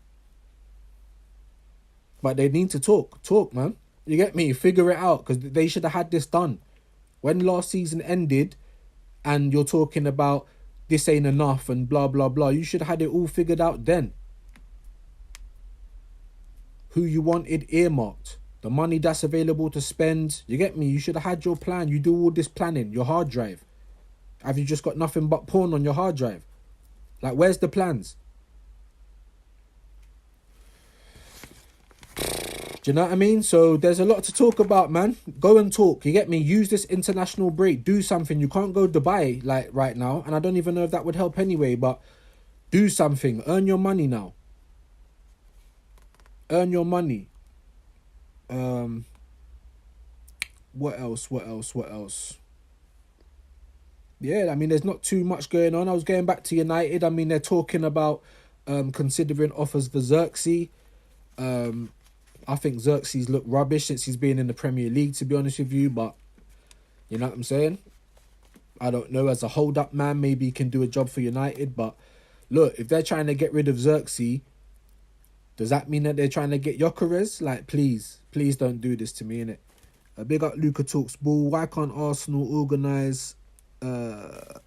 But they need to talk. Talk, man. You get me? Figure it out, because they should have had this done. When last season ended and you're talking about this ain't enough and blah, blah, blah, you should have had it all figured out then. Who you wanted earmarked. The money that's available to spend. You get me? You should have had your plan. You do all this planning. Your hard drive. Have you just got nothing but porn on your hard drive? Like, where's the plans? Do you know what I mean? So there's a lot to talk about, man. Go and talk. You get me? Use this international break. Do something. You can't go Dubai like right now. And I don't even know if that would help anyway. But do something. Earn your money now. Earn your money. What else? Yeah, I mean, there's not too much going on. I was going back to United. I mean, they're talking about considering offers for Xerxes. I think Xerxes look rubbish since he's been in the Premier League, to be honest with you. But you know what I'm saying? I don't know. As a hold-up man, maybe he can do a job for United. But look, if they're trying to get rid of Xerxes, does that mean that they're trying to get Gyökeres? Like, please don't do this to me, innit? A big up Luca Talks Ball. Why can't Arsenal organise some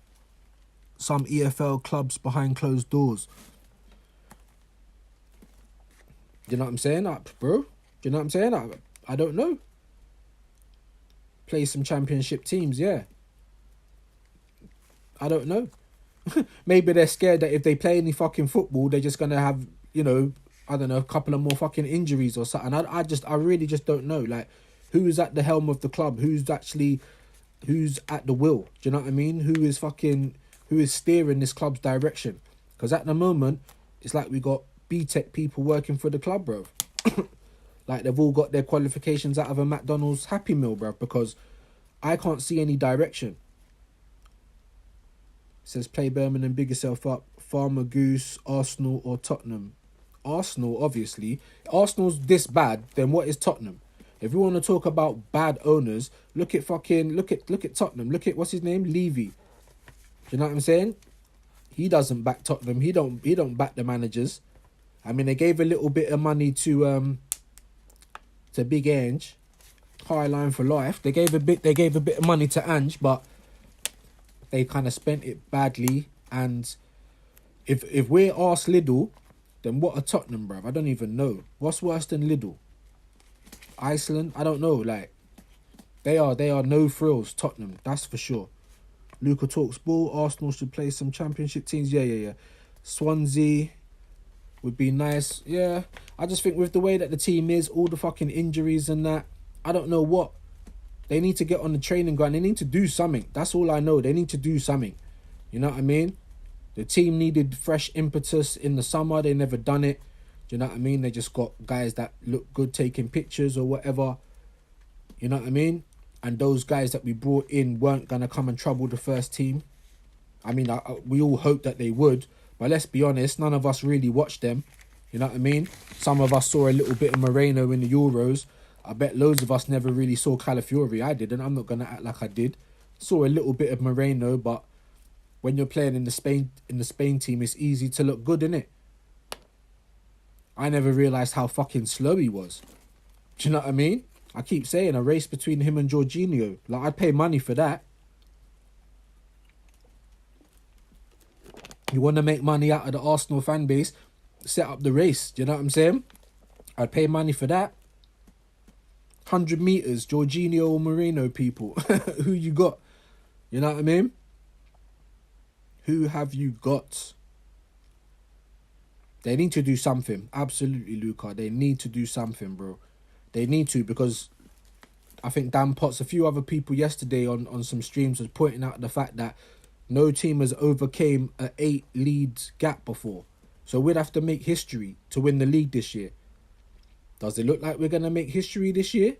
EFL clubs behind closed doors? You know what I'm saying, bro? You know what I'm saying? I don't know. Play some championship teams, yeah. I don't know. Maybe they're scared that if they play any fucking football, they're just going to have, you know, I don't know, a couple of more fucking injuries or something. I really just don't know. Like, who is at the helm of the club? Who's at the wheel? Do you know what I mean? Who is steering this club's direction? Because at the moment, it's like we got B-Tech people working for the club, bro. Like they've all got their qualifications out of a McDonald's Happy Meal, bro. Because I can't see any direction. It says play Birmingham, big yourself up. Farmer Goose, Arsenal or Tottenham. Arsenal, obviously. Arsenal's this bad, then what is Tottenham? If you want to talk about bad owners, look at Tottenham. Look at what's his name? Levy. Do you know what I'm saying? He doesn't back Tottenham. He don't back the managers. I mean, they gave a little bit of money to Big Ange, high line for life. They gave a bit of money to Ange, but they kind of spent it badly. And if we're arse Lidl, then what are Tottenham, bruv? I don't even know. What's worse than Lidl? Iceland? I don't know. Like, they are no frills, Tottenham. That's for sure. Luca talks ball. Arsenal should play some championship teams. Yeah. Swansea would be nice. Yeah. I just think with the way that the team is, all the fucking injuries and that, I don't know what. They need to get on the training ground. They need to do something. That's all I know. They need to do something. You know what I mean? The team needed fresh impetus in the summer. They never done it. Do you know what I mean? They just got guys that look good taking pictures or whatever. You know what I mean? And those guys that we brought in weren't going to come and trouble the first team. I mean, we all hoped that they would. But let's be honest, none of us really watched them. You know what I mean? Some of us saw a little bit of Moreno in the Euros. I bet loads of us never really saw Calafiori. I didn't. I'm not going to act like I did. Saw a little bit of Moreno, but when you're playing in the Spain team, it's easy to look good, innit? I never realised how fucking slow he was. Do you know what I mean? I keep saying a race between him and Jorginho. Like, I'd pay money for that. You want to make money out of the Arsenal fan base? Set up the race. Do you know what I'm saying? I'd pay money for that. 100 metres, Jorginho or Moreno, people. Who you got? You know what I mean? Who have you got? They need to do something. Absolutely, Luca. They need to do something, bro. They need to, because I think Dan Potts, a few other people yesterday on some streams was pointing out the fact that no team has overcame an 8 leads gap before. So we'd have to make history to win the league this year. Does it look like we're going to make history this year?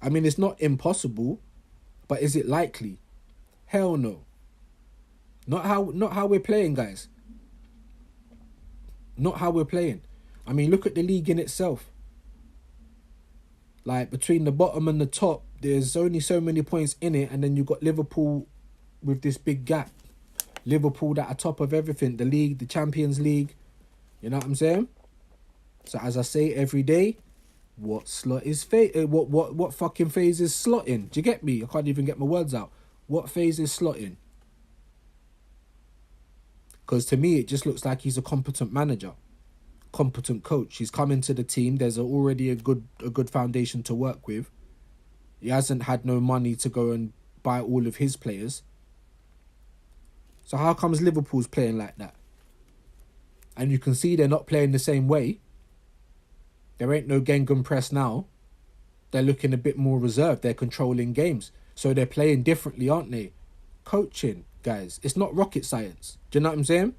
I mean, it's not impossible, but is it likely? Hell no. Not how we're playing, guys. Not how we're playing. I mean, look at the league in itself. Like, between the bottom and the top, there's only so many points in it, and then you've got Liverpool with this big gap. Liverpool that are top of everything. The league, the Champions League. You know what I'm saying? So as I say every day, what slot is what fucking phase is slotting? Do you get me? I can't even get my words out. What phase is slotting? Because to me, it just looks like he's a competent manager, competent coach. He's come into the team. There's already a good foundation to work with. He hasn't had no money to go and buy all of his players. So how comes Liverpool's playing like that? And you can see they're not playing the same way. There ain't no Gengen press now. They're looking a bit more reserved. They're controlling games. So they're playing differently, aren't they? Coaching, guys. It's not rocket science. Do you know what I'm saying?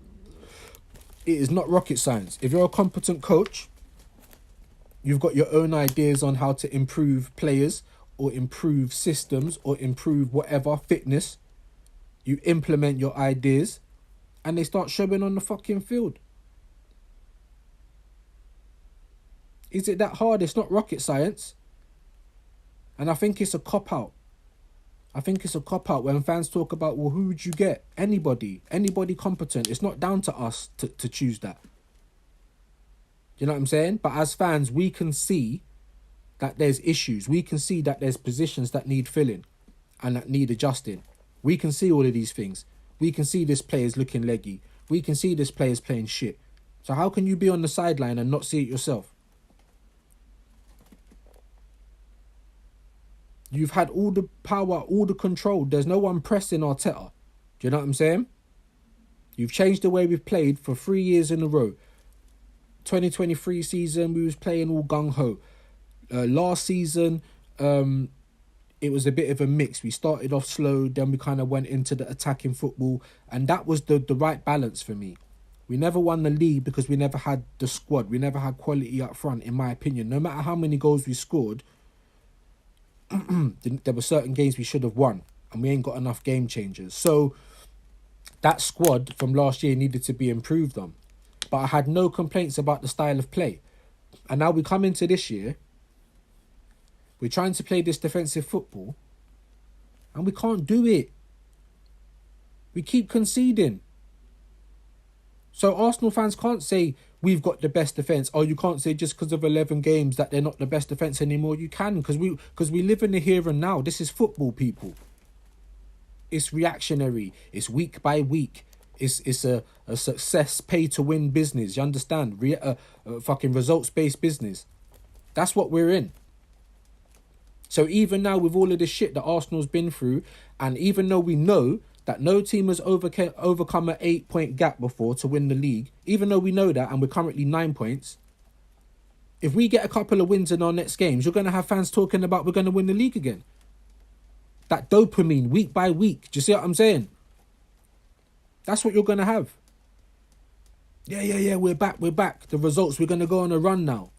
It is not rocket science. If you're a competent coach, you've got your own ideas on how to improve players or improve systems or improve whatever, fitness. You implement your ideas and they start showing on the fucking field. Is it that hard? It's not rocket science. And I think it's a cop-out. I think it's a cop-out when fans talk about, well, who would you get? Anybody competent. It's not down to us to choose that. You know what I'm saying? But as fans, we can see that there's issues. We can see that there's positions that need filling and that need adjusting. We can see all of these things. We can see this player's looking leggy. We can see this player's playing shit. So how can you be on the sideline and not see it yourself? You've had all the power, all the control. There's no one pressing Arteta. Do you know what I'm saying? You've changed the way we've played for 3 years in a row. 2023 season, we was playing all gung-ho. Last season, it was a bit of a mix. We started off slow, then we kind of went into the attacking football, and that was the right balance for me. We never won the league because we never had the squad. We never had quality up front, in my opinion. No matter how many goals we scored, there were certain games we should have won, and we ain't got enough game changers. So that squad from last year needed to be improved on. But I had no complaints about the style of play. And now we come into this year, we're trying to play this defensive football, and we can't do it. We keep conceding. So Arsenal fans can't say we've got the best defence. Or you can't say just because of 11 games that they're not the best defence anymore. You can, because we live in the here and now. This is football, people. It's reactionary. It's week by week. It's a success pay-to-win business. You understand? Fucking results-based business. That's what we're in. So even now with all of this shit that Arsenal's been through, and even though we know that no team has overcome an 8-point gap before to win the league, even though we know that, and we're currently 9 points, if we get a couple of wins in our next games, you're going to have fans talking about we're going to win the league again. That dopamine, week by week. Do you see what I'm saying? That's what you're going to have. Yeah, we're back. The results, we're going to go on a run now.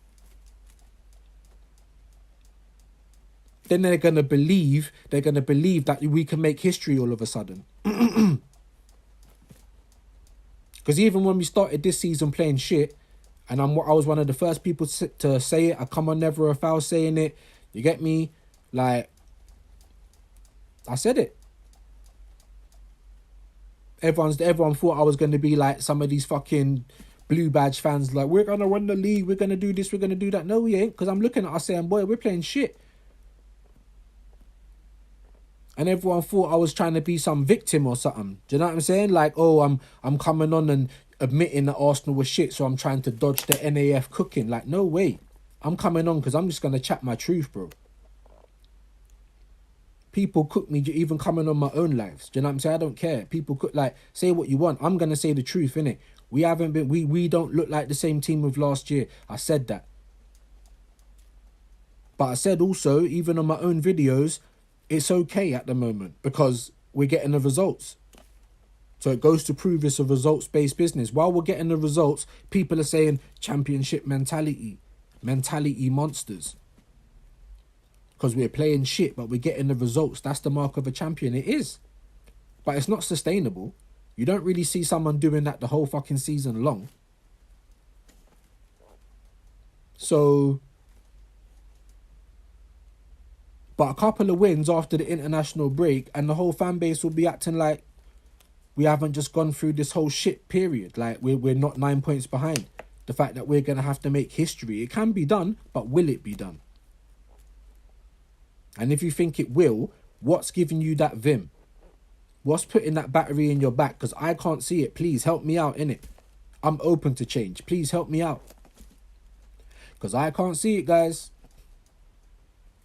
Then they're going to believe that we can make history all of a sudden. Because even when we started this season playing shit, and I was one of the first people to say it, I come on Never a Foul saying it, you get me? Like, I said it. Everyone thought I was going to be like some of these fucking blue badge fans, like, we're going to win the league, we're going to do this, we're going to do that. No, we ain't, because I'm looking at us saying, boy, we're playing shit. And everyone thought I was trying to be some victim or something. Do you know what I'm saying? Like, oh, I'm coming on and admitting that Arsenal was shit, so I'm trying to dodge the NAF cooking. Like, no way. I'm coming on because I'm just going to chat my truth, bro. People cook me even coming on my own lives. Do you know what I'm saying? I don't care. People cook, like, say what you want. I'm going to say the truth, innit? We don't look like the same team of last year. I said that. But I said also, even on my own videos, it's okay at the moment because we're getting the results. So it goes to prove it's a results-based business. While we're getting the results, people are saying championship mentality monsters. Because we're playing shit, but we're getting the results. That's the mark of a champion. It is. But it's not sustainable. You don't really see someone doing that the whole fucking season long. So, but a couple of wins after the international break and the whole fan base will be acting like we haven't just gone through this whole shit period. Like we're not 9 points behind. The fact that we're going to have to make history. It can be done, but will it be done? And if you think it will, what's giving you that vim? What's putting that battery in your back? Because I can't see it. Please help me out, innit? I'm open to change. Please help me out. Because I can't see it, guys.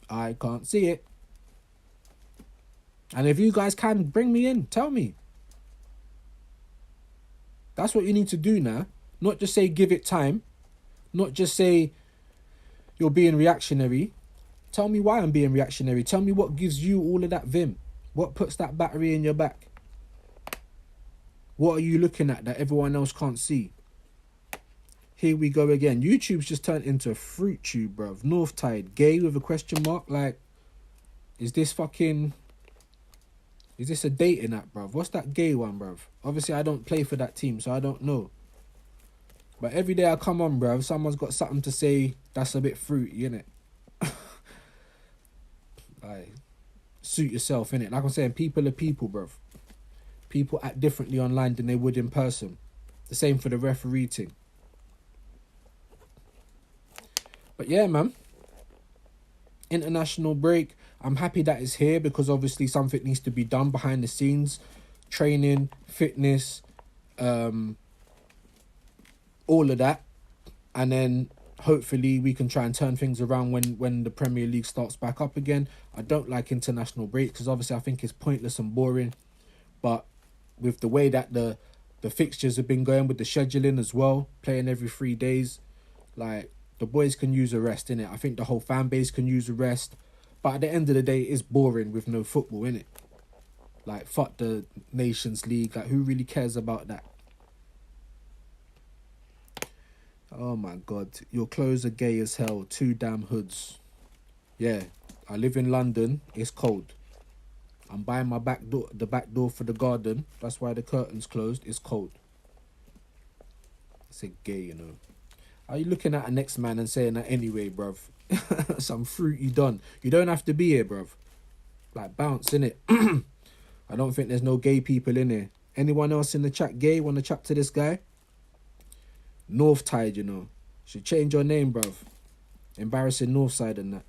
I can't see it. And if you guys can, bring me in. Tell me. That's what you need to do now. Not just say give it time. Not just say you're being reactionary. Tell me why I'm being reactionary. Tell me what gives you all of that vim. What puts that battery in your back? What are you looking at that everyone else can't see? Here we go again. YouTube's just turned into a fruit tube, bruv. North Tide, gay with a question mark. Like, is this a dating app, bruv? What's that gay one, bruv? Obviously, I don't play for that team, so I don't know. But every day I come on, bruv, someone's got something to say that's a bit fruity, innit? Like, suit yourself, innit? Like I'm saying, people are people, bruv. People act differently online than they would in person. The same for the referee thing. But yeah, man. International break. I'm happy that it's here because obviously something needs to be done behind the scenes. Training, fitness, all of that. And then hopefully we can try and turn things around when the Premier League starts back up again. I don't like international breaks because obviously I think it's pointless and boring. But with the way that the fixtures have been going with the scheduling as well, playing every 3 days, like, the boys can use a rest, innit? I think the whole fan base can use a rest. But at the end of the day, it's boring with no football, innit? Like, fuck the Nations League. Like, who really cares about that? Oh my God. Your clothes are gay as hell. Two damn hoods. Yeah. I live in London. It's cold. I'm buying my the back door for the garden. That's why the curtain's closed. It's cold. It's a gay, you know. Are you looking at a next man and saying that anyway, bruv? Some fruity done. You don't have to be here, bruv. Like, bounce, innit? I don't think there's no gay people in here. Anyone else in the chat gay? Want to chat to this guy? North Tide, you know. Should change your name, bruv. Embarrassing Northside and that.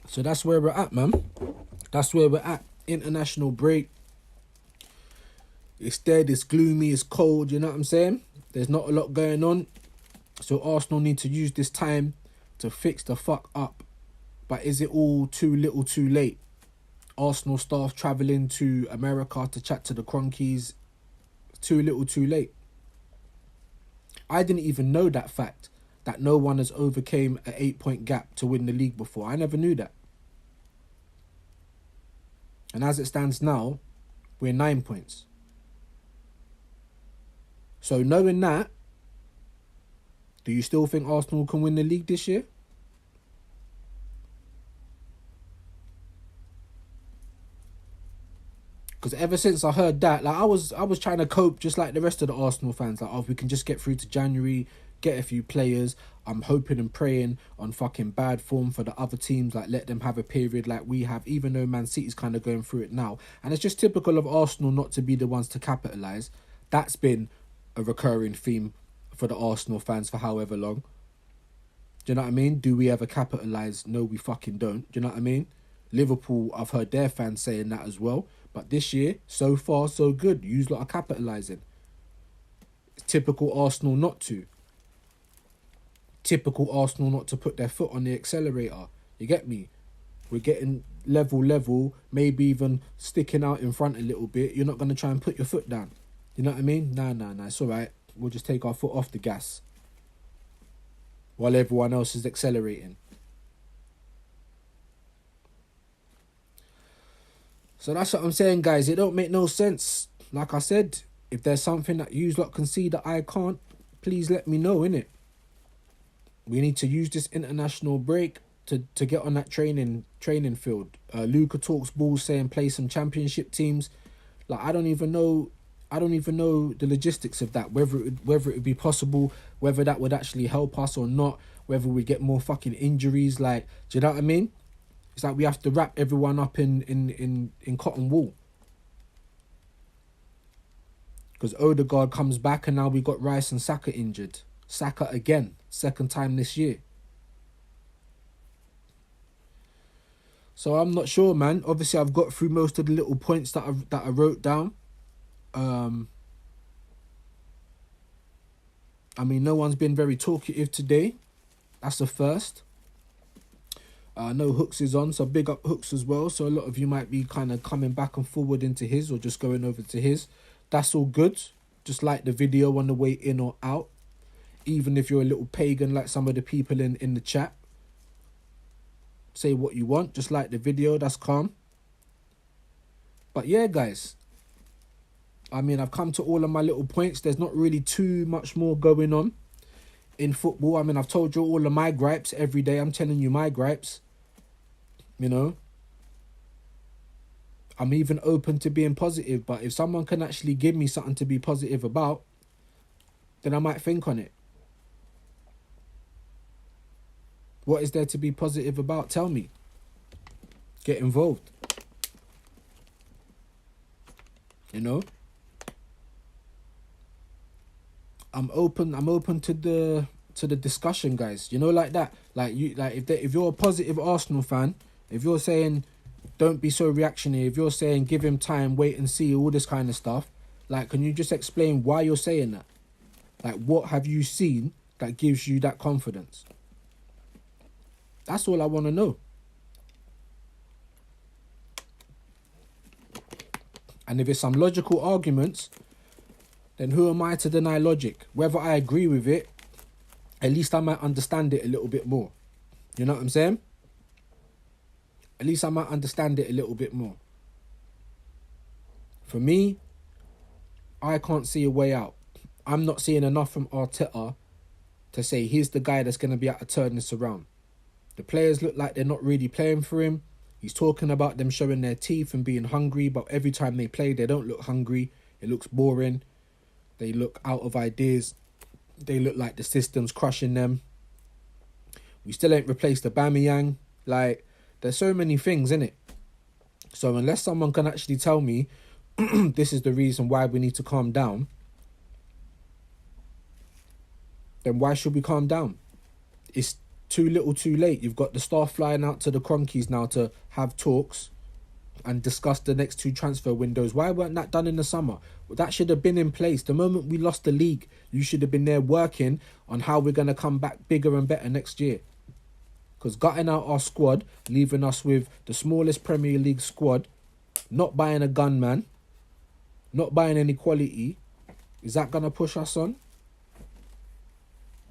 So that's where we're at, man. That's where we're at. International break. It's dead, it's gloomy, it's cold, you know what I'm saying? There's not a lot going on. So Arsenal need to use this time to fix the fuck up. But is it all too little too late? Arsenal staff travelling to America to chat to the Cronkies. Too little too late. I didn't even know that fact, that no one has overcame an 8-point gap to win the league before. I never knew that. And as it stands now, we're 9 points. So knowing that, do you still think Arsenal can win the league this year? Because ever since I heard that, like I was trying to cope just like the rest of the Arsenal fans. Like, oh, if we can just get through to January, get a few players. I'm hoping and praying on fucking bad form for the other teams. Like, let them have a period like we have, even though Man City's kind of going through it now. And it's just typical of Arsenal not to be the ones to capitalise. That's been a recurring theme for the Arsenal fans for however long. Do you know what I mean? Do we ever capitalise? No, we fucking don't. Do you know what I mean? Liverpool, I've heard their fans saying that as well. But this year, so far, so good. Yous lot are capitalising. It's typical Arsenal not to. Typical Arsenal not to put their foot on the accelerator. You get me? We're getting level, maybe even sticking out in front a little bit. You're not going to try and put your foot down. You know what I mean? Nah. It's all right. We'll just take our foot off the gas while everyone else is accelerating. So that's what I'm saying, guys. It don't make no sense. Like I said, if there's something that you lot can see that I can't, please let me know, innit? We need to use this international break to get on that training field. Luca talks balls saying play some championship teams. Like, I don't even know the logistics of that, whether it would be possible, whether that would actually help us or not, whether we get more fucking injuries. Like, do you know what I mean? It's like we have to wrap everyone up in cotton wool. Because Odegaard comes back and now we got Rice and Saka injured. Saka again, second time this year. So I'm not sure, man. Obviously, I've got through most of the little points that I wrote down. I mean, no one's been very talkative today. That's the first. I know Hooks is on, so big up Hooks as well. So a lot of you might be kind of coming back and forward into his or just going over to his. That's all good. Just like the video on the way in or out. Even if you're a little pagan like some of the people in the chat. Say what you want. Just like the video. That's calm. But yeah, guys. I mean, I've come to all of my little points. There's not really too much more going on in football. I mean, I've told you all of my gripes every day. I'm telling you my gripes. You know, I'm even open to being positive, but if someone can actually give me something to be positive about, then I might think on it. What is there to be positive about? Tell me. Get involved. You know? I'm open to the discussion, guys. You know, like that. Like if you're a positive Arsenal fan, if you're saying don't be so reactionary, if you're saying give him time, wait and see, all this kind of stuff, like, can you just explain why you're saying that? Like, what have you seen that gives you that confidence? That's all I want to know. And if it's some logical arguments, then who am I to deny logic? Whether I agree with it, at least I might understand it a little bit more. You know what I'm saying? At least I might understand it a little bit more. For me, I can't see a way out. I'm not seeing enough from Arteta to say he's the guy that's going to be able to turn this around. The players look like they're not really playing for him. He's talking about them showing their teeth and being hungry, but every time they play, they don't look hungry. It looks boring. They look out of ideas. They look like the system's crushing them. We still ain't replaced Aubameyang. Like, there's so many things, innit? So unless someone can actually tell me this is the reason why we need to calm down, then why should we calm down? It's too little too late. You've got the staff flying out to the Cronkies now to have talks and discuss the next 2 transfer windows. Why weren't that done in the summer? Well, that should have been in place. The moment we lost the league, you should have been there working on how we're going to come back bigger and better next year. Because gutting out our squad, leaving us with the smallest Premier League squad, not buying a gunman, not buying any quality, is that going to push us on?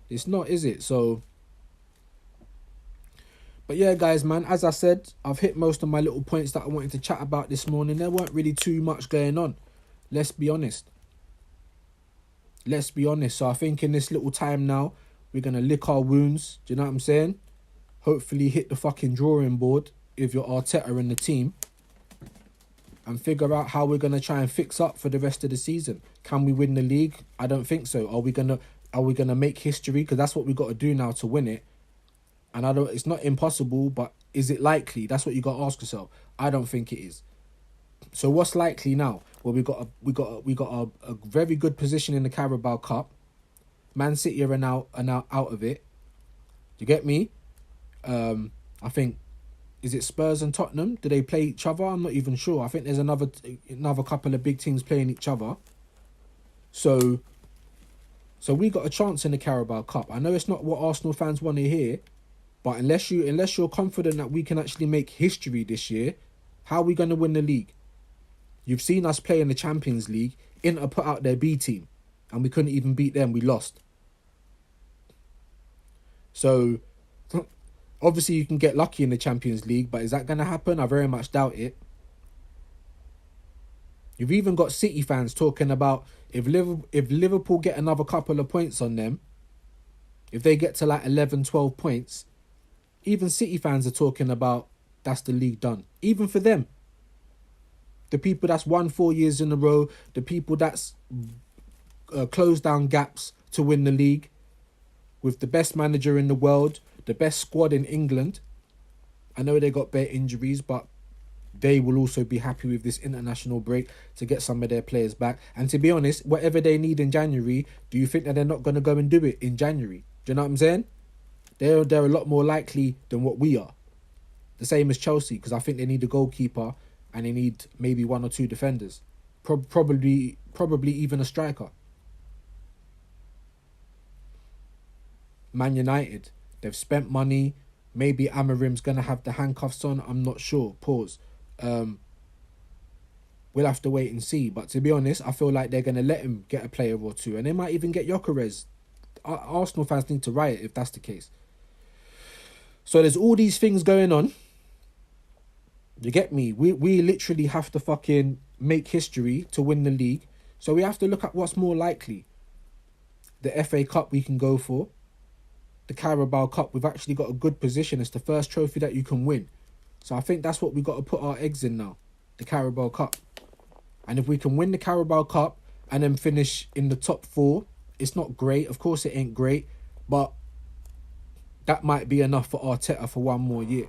It's not, is it? So, but yeah, guys, man, as I said, I've hit most of my little points that I wanted to chat about this morning. There weren't really too much going on. Let's be honest. Let's be honest. So I think in this little time now, we're going to lick our wounds. Do you know what I'm saying? Hopefully hit the fucking drawing board if you're Arteta and the team and figure out how we're going to try and fix up for the rest of the season. Can we win the league? I don't think so. Are we going to make history? Because that's what we got to do now to win it. And it's not impossible, but is it likely? That's what you got to ask yourself. I don't think it is. So what's likely now? Well, we got a very good position in the Carabao Cup. Man City are now out of it. You get me? I think, is it Spurs and Tottenham? Do they play each other? I'm not even sure. I think there's another couple of big teams playing each other. So we got a chance in the Carabao Cup. I know it's not what Arsenal fans want to hear, but unless you're confident that we can actually make history this year, how are we going to win the league? You've seen us play in the Champions League. Inter put out their B team, and we couldn't even beat them. We lost. So obviously you can get lucky in the Champions League, but is that going to happen? I very much doubt it. You've even got City fans talking about if Liverpool get another couple of points on them, if they get to like 11, 12 points, even City fans are talking about that's the league done. Even for them. The people that's won 4 years in a row, the people that's closed down gaps to win the league with the best manager in the world, the best squad in England. I know they got bare injuries, but they will also be happy with this international break to get some of their players back. And to be honest, whatever they need in January, do you think that they're not going to go and do it in January? Do you know what I'm saying? They're a lot more likely than what we are. The same as Chelsea, because I think they need a goalkeeper and they need maybe 1 or 2 defenders. Probably even a striker. Man United, they've spent money. Maybe Amarim's going to have the handcuffs on. I'm not sure. Pause. We'll have to wait and see. But to be honest, I feel like they're going to let him get a player or 2. And they might even get Gyökeres. Arsenal fans need to riot if that's the case. So there's all these things going on. You get me? We literally have to fucking make history to win the league. So we have to look at what's more likely. The FA Cup we can go for. The Carabao Cup, we've actually got a good position. It's the first trophy that you can win. So I think that's what we've got to put our eggs in now. The Carabao Cup. And if we can win the Carabao Cup and then finish in the top 4, it's not great. Of course it ain't great. But that might be enough for Arteta for 1 more year.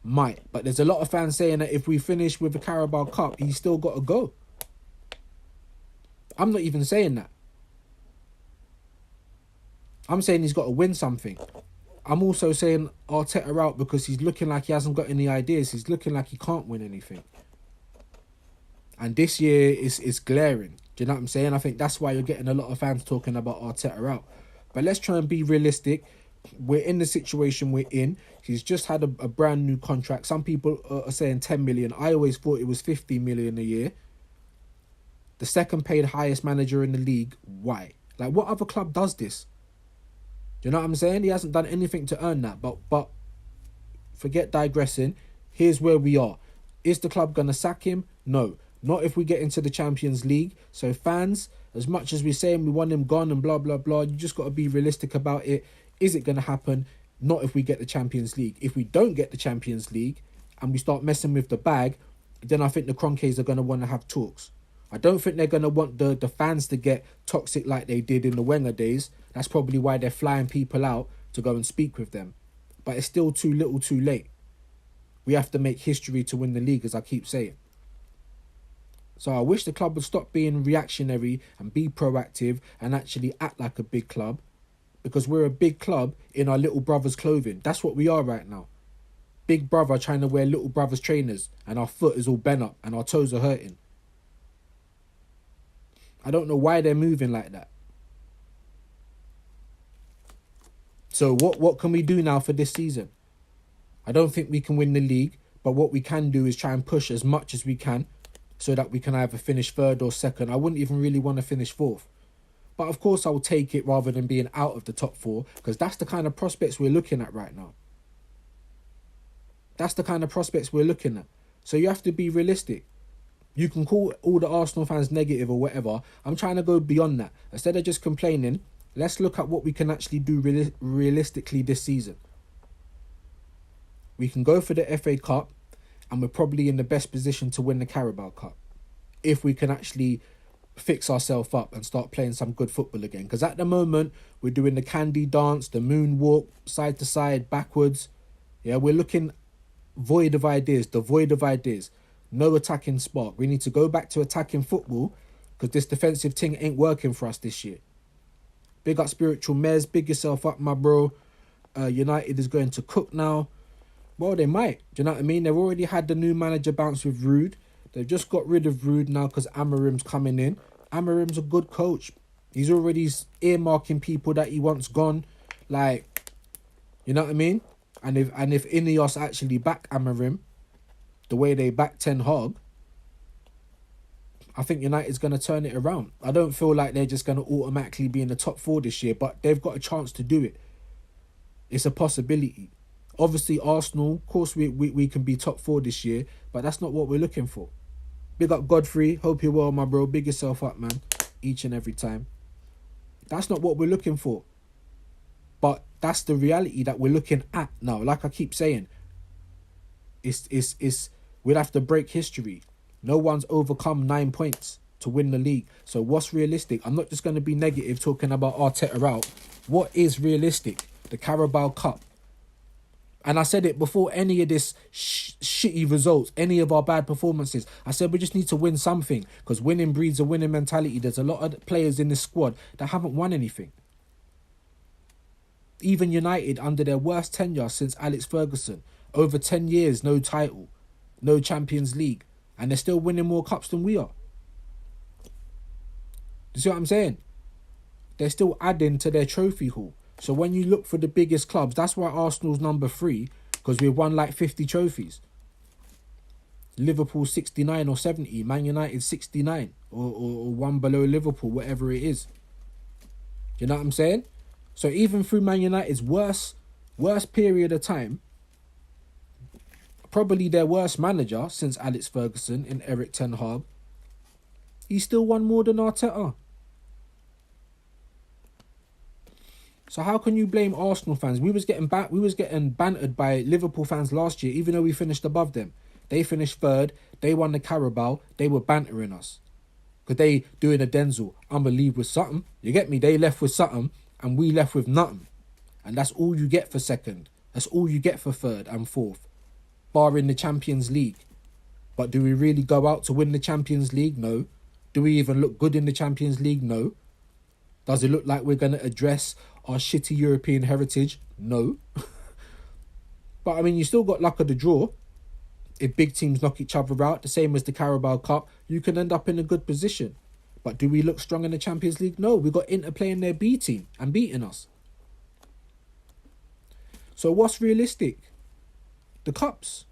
Might. But there's a lot of fans saying that if we finish with the Carabao Cup, he's still got to go. I'm not even saying that. I'm saying he's got to win something. I'm also saying Arteta out because he's looking like he hasn't got any ideas. He's looking like he can't win anything. And this year is glaring. Do you know what I'm saying? I think that's why you're getting a lot of fans talking about Arteta out. But let's try and be realistic. We're in the situation we're in. He's just had a brand new contract. Some people are saying 10 million. I always thought it was 50 million a year. The second paid highest manager in the league. Why? Like, what other club does this? Do you know what I'm saying? He hasn't done anything to earn that. But forget digressing. Here's where we are. Is the club going to sack him? No. Not if we get into the Champions League. So fans, as much as we're saying we want him gone and blah, blah, blah, you just got to be realistic about it. Is it going to happen? Not if we get the Champions League. If we don't get the Champions League and we start messing with the bag, then I think the Kroenkes are going to want to have talks. I don't think they're going to want the fans to get toxic like they did in the Wenger days. That's probably why they're flying people out to go and speak with them. But it's still too little too late. We have to make history to win the league, as I keep saying. So I wish the club would stop being reactionary and be proactive and actually act like a big club, because we're a big club in our little brother's clothing. That's what we are right now. Big brother trying to wear little brother's trainers and our foot is all bent up and our toes are hurting. I don't know why they're moving like that. So what can we do now for this season? I don't think we can win the league, but what we can do is try and push as much as we can so that we can either finish third or second. I wouldn't even really want to finish fourth. But of course I will take it rather than being out of the top four, because that's the kind of prospects we're looking at right now. That's the kind of prospects we're looking at. So you have to be realistic. You can call all the Arsenal fans negative or whatever. I'm trying to go beyond that. Instead of just complaining, let's look at what we can actually do realistically this season. We can go for the FA Cup and we're probably in the best position to win the Carabao Cup if we can actually fix ourselves up and start playing some good football again. Because at the moment, we're doing the candy dance, the moonwalk, side to side, backwards. Yeah, we're looking devoid of ideas. No attacking spark. We need to go back to attacking football because this defensive thing ain't working for us this year. Big up Spiritual Mez, big yourself up, my bro. United is going to cook now. Well, they might. Do you know what I mean? They've already had the new manager bounce with Rude. They've just got rid of Rude now because Amarim's coming in. Amarim's a good coach. He's already earmarking people that he wants gone. Like, you know what I mean? And if Ineos actually back Amarim, the way they back Ten Hag, I think United's going to turn it around. I don't feel like they're just going to automatically be in the top four this year, but they've got a chance to do it. It's a possibility. Obviously, Arsenal, of course, we can be top four this year, but that's not what we're looking for. Big up Godfrey. Hope you're well, my bro. Big yourself up, man. Each and every time. That's not what we're looking for. But that's the reality that we're looking at now. Like I keep saying, we'll have to break history. No one's overcome 9 points to win the league. So what's realistic? I'm not just going to be negative talking about Arteta out. What is realistic? The Carabao Cup. And I said it before any of this shitty results, any of our bad performances. I said we just need to win something because winning breeds a winning mentality. There's a lot of players in this squad that haven't won anything. Even United, under their worst tenure since Alex Ferguson, over 10 years, no title, no Champions League, and they're still winning more cups than we are. You see what I'm saying? They're still adding to their trophy haul. So when you look for the biggest clubs, that's why Arsenal's number 3, because we've won like 50 trophies. Liverpool 69 or 70, Man United 69 or one below Liverpool, whatever it is. You know what I'm saying? So even through Man United's worst period of time, probably their worst manager since Alex Ferguson in Eric Ten Hag, he still won more than Arteta. So how can you blame Arsenal fans? We was getting bantered by Liverpool fans last year, even though we finished above them. They finished third. They won the Carabao. They were bantering us. Because they doing a Denzel. I'ma leave with something. You get me? They left with something and we left with nothing. And that's all you get for second. That's all you get for third and fourth. Barring the Champions League. But do we really go out to win the Champions League? No. Do we even look good in the Champions League? No. Does it look like we're going to address our shitty European heritage? No. But I mean, you still got luck of the draw. If big teams knock each other out, the same as the Carabao Cup, you can end up in a good position. But do we look strong in the Champions League? No. We got Inter playing their B team and beating us. So what's realistic? The cups.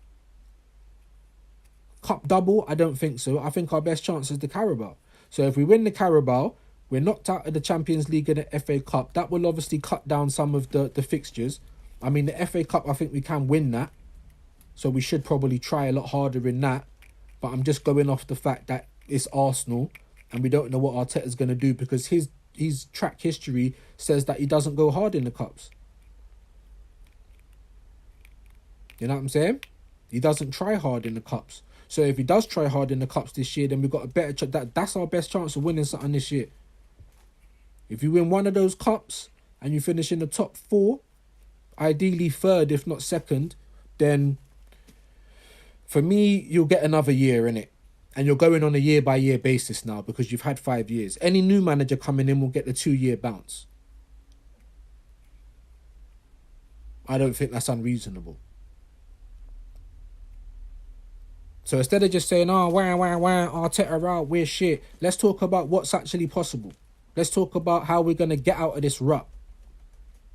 Cup double? I don't think so. I think our best chance is the Carabao. So if we win the Carabao, We're knocked out of the Champions League and the FA Cup. That will obviously cut down some of the fixtures. I mean, the FA Cup, I think we can win that. So we should probably try a lot harder in that. But I'm just going off the fact that it's Arsenal and we don't know what Arteta's going to do, because his track history says that he doesn't go hard in the Cups. You know what I'm saying? He doesn't try hard in the Cups. So if he does try hard in the Cups this year, then we've got a better that's our best chance of winning something this year. If you win one of those Cups and you finish in the top 4, ideally third, if not second, then for me, you'll get another year in it. And you're going on a year-by-year basis now because you've had 5 years. Any new manager coming in will get the 2-year bounce. I don't think that's unreasonable. So instead of just saying, Arteta out, we're shit, let's talk about what's actually possible. Let's talk about how we're going to get out of this rut.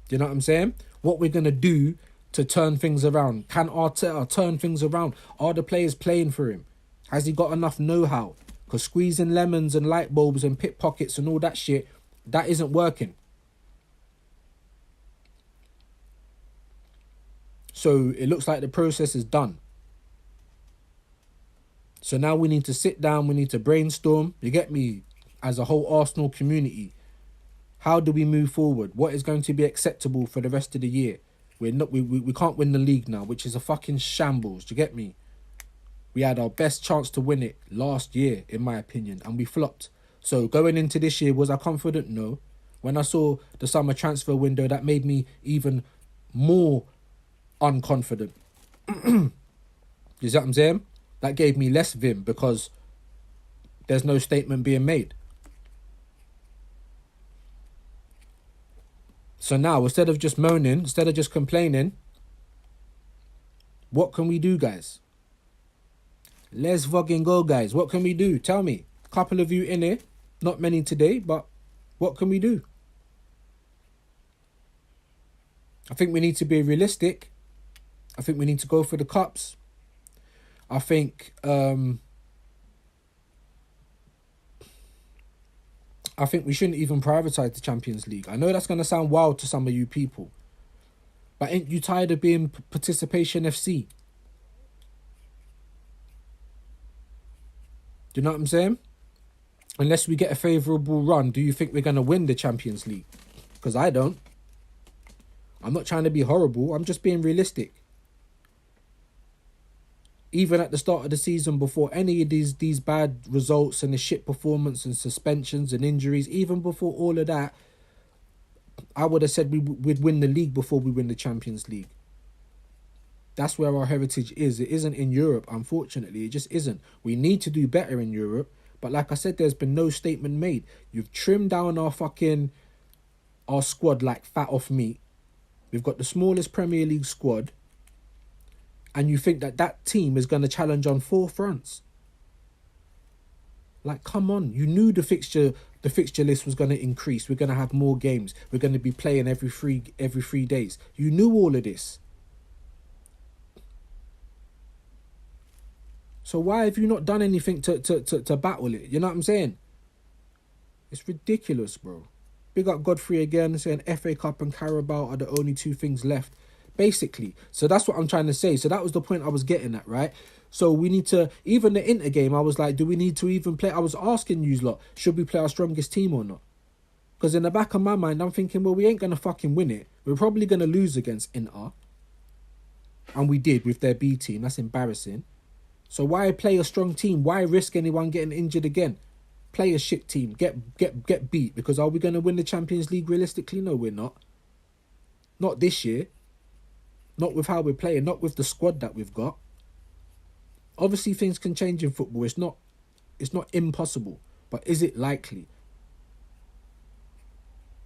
Do you know what I'm saying? What we're going to do to turn things around. Can Arteta turn things around? Are the players playing for him? Has he got enough know-how? Because squeezing lemons and light bulbs and pickpockets and all that shit, that isn't working. So it looks like the process is done. So now we need to sit down, we need to brainstorm, you get me, as a whole Arsenal community. How do we move forward? What is going to be acceptable for the rest of the year? We can't win the league now, which is a fucking shambles, do you get me? We had our best chance to win it last year, in my opinion, and we flopped. So going into this year, was I confident? No. When I saw the summer transfer window, that made me even more unconfident. You see what I'm saying? That gave me less vim because there's no statement being made. So now, instead of just moaning, instead of just complaining, what can we do, guys? Let's fucking go, guys. What can we do? Tell me. A couple of you in here. Not many today, but what can we do? I think we need to be realistic. I think we need to go for the cups. I think we shouldn't even prioritise the Champions League. I know that's going to sound wild to some of you people, but ain't you tired of being Participation FC? Do you know what I'm saying? Unless we get a favourable run, do you think we're going to win the Champions League? Because I don't. I'm not trying to be horrible. I'm just being realistic. Even at the start of the season, before any of these bad results and the shit performance and suspensions and injuries, even before all of that, I would have said we'd win the league before we win the Champions League. That's where our heritage is. It isn't in Europe, unfortunately. It just isn't. We need to do better in Europe. But like I said, there's been no statement made. You've trimmed down our squad like fat off meat. We've got the smallest Premier League squad. And you think that team is going to challenge on 4 fronts? Like, come on. You knew the fixture list was going to increase. We're going to have more games. We're going to be playing every 3 days. You knew all of this. So why have you not done anything to battle it? You know what I'm saying? It's ridiculous, bro. Big up Godfrey again, saying FA Cup and Carabao are the only 2 things left. Basically. So that's what I'm trying to say. So that was the point I was getting at, right? So we need to, even the Inter game, I was like, do we need to even play? I was asking you lot, should we play our strongest team or not? Because in the back of my mind, I'm thinking, well, we ain't going to fucking win it. We're probably going to lose against Inter. And we did with their B team. That's embarrassing. So why play a strong team? Why risk anyone getting injured again? Play a shit team. Get beat. Because are we going to win the Champions League realistically? No, we're not. Not this year. Not with how we're playing. Not with the squad that we've got. Obviously, things can change in football. It's not impossible. But is it likely?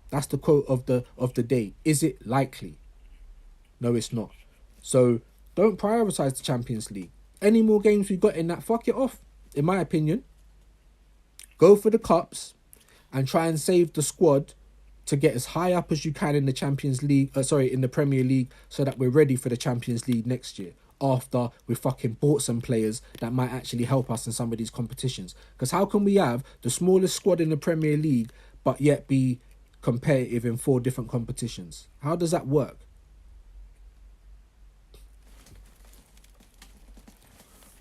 That's the quote of the day. Is it likely? No, it's not. So don't prioritise the Champions League. Any more games we got in that, fuck it off, in my opinion. Go for the cups and try and save the squad to get as high up as you can in the Champions League, in the Premier League, so that we're ready for the Champions League next year, after we fucking bought some players that might actually help us in some of these competitions. Because how can we have the smallest squad in the Premier League but yet be competitive in 4 different competitions? How does that work?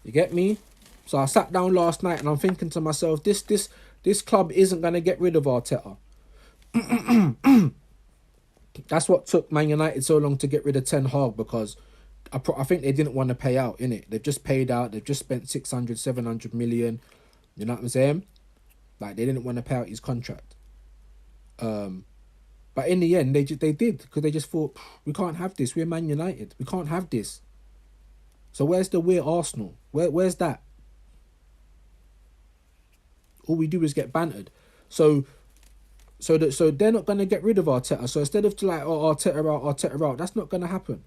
You get me? So I sat down last night and I'm thinking to myself, this club isn't going to get rid of Arteta. That's what took Man United so long to get rid of Ten Hag, because I think they didn't want to pay out, innit? They've just paid out. They've just spent 600, 700 million. You know what I'm saying? Like, they didn't want to pay out his contract. But in the end, they did, because they just thought, we can't have this. We're Man United. We can't have this. So where's the we're Arsenal? Where's that? All we do is get bantered. So they're not going to get rid of Arteta. So instead of like, oh, Arteta out, that's not going to happen.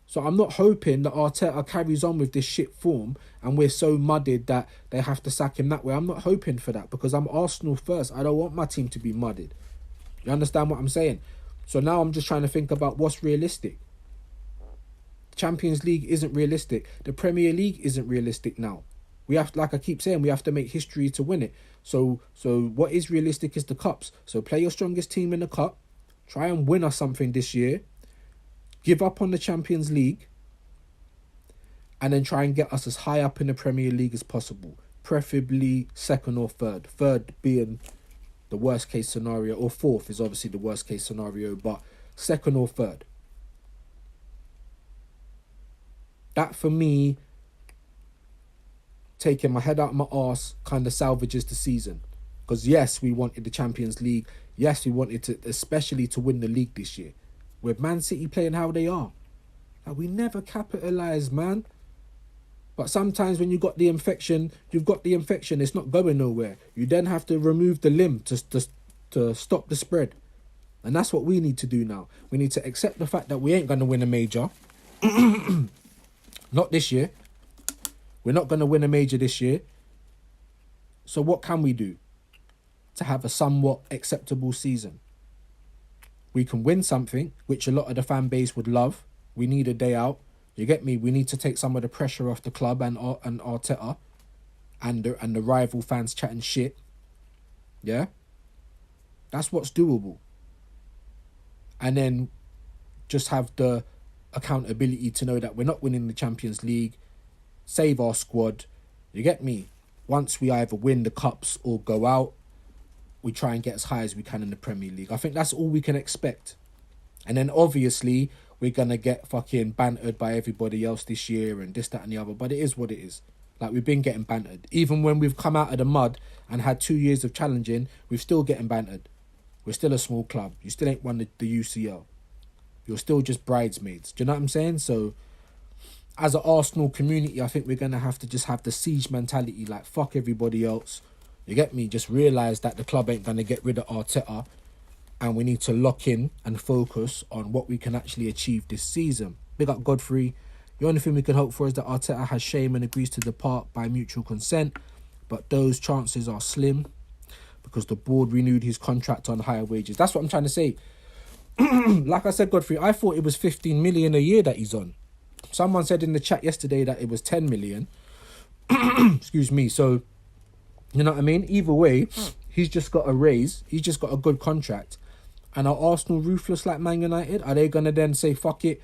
So I'm not hoping that Arteta carries on with this shit form and we're so muddied that they have to sack him that way. I'm not hoping for that, because I'm Arsenal first. I don't want my team to be muddied. You understand what I'm saying? So now I'm just trying to think about what's realistic. Champions League isn't realistic. The Premier League isn't realistic now. We have, like I keep saying, we have to make history to win it. So what is realistic is the cups. So play your strongest team in the cup. Try and win us something this year. Give up on the Champions League. And then try and get us as high up in the Premier League as possible. Preferably second or third. Third being the worst case scenario. Or fourth is obviously the worst case scenario. But second or third. That for me, taking my head out of my arse, kind of salvages the season. Because yes, we wanted the Champions League. Yes, we wanted to, especially to win the league this year. With Man City playing how they are. Like, we never capitalise, man. But sometimes when you've got the infection, it's not going nowhere. You then have to remove the limb to stop the spread. And that's what we need to do now. We need to accept the fact that we ain't going to win a major. Not this year. We're not going to win a major this year. So what can we do to have a somewhat acceptable season? We can win something, which a lot of the fan base would love. We need a day out. You get me? We need to take some of the pressure off the club and Arteta and the rival fans chatting shit. Yeah? That's what's doable. And then just have the accountability to know that we're not winning the Champions League. Save our squad. You get me? Once we either win the cups or go out, we try and get as high as we can in the Premier League. I think that's all we can expect. And then obviously we're going to get fucking bantered by everybody else this year and this, that and the other. But it is what it is. Like, we've been getting bantered. Even when we've come out of the mud and had 2 years of challenging, we're still getting bantered. We're still a small club. You still ain't won the UCL. You're still just bridesmaids. Do you know what I'm saying? So as an Arsenal community, I think we're going to have to just have the siege mentality. Like, fuck everybody else. You get me? Just realise that the club ain't going to get rid of Arteta. And we need to lock in and focus on what we can actually achieve this season. Big up Godfrey. The only thing we can hope for is that Arteta has shame and agrees to depart by mutual consent. But those chances are slim, because the board renewed his contract on higher wages. That's what I'm trying to say. Like I said, Godfrey, I thought it was 15 million a year that he's on. Someone said in the chat yesterday that it was 10 million. Excuse me. So, you know what I mean? Either way, he's just got a raise. He's just got a good contract. And are Arsenal ruthless like Man United? Are they going to then say, fuck it?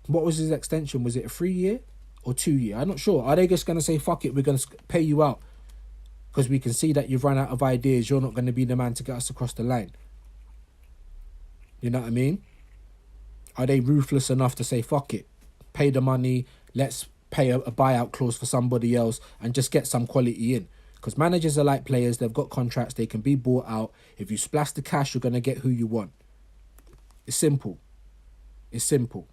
What was his extension? Was it a 3-year or 2-year? I'm not sure. Are they just going to say, fuck it, we're going to pay you out because we can see that you've run out of ideas. You're not going to be the man to get us across the line. You know what I mean? Are they ruthless enough to say, fuck it, pay the money, let's pay a buyout clause for somebody else and just get some quality in? Because managers are like players. They've got contracts. They can be bought out. If you splash the cash, you're going to get who you want. It's simple. It's simple.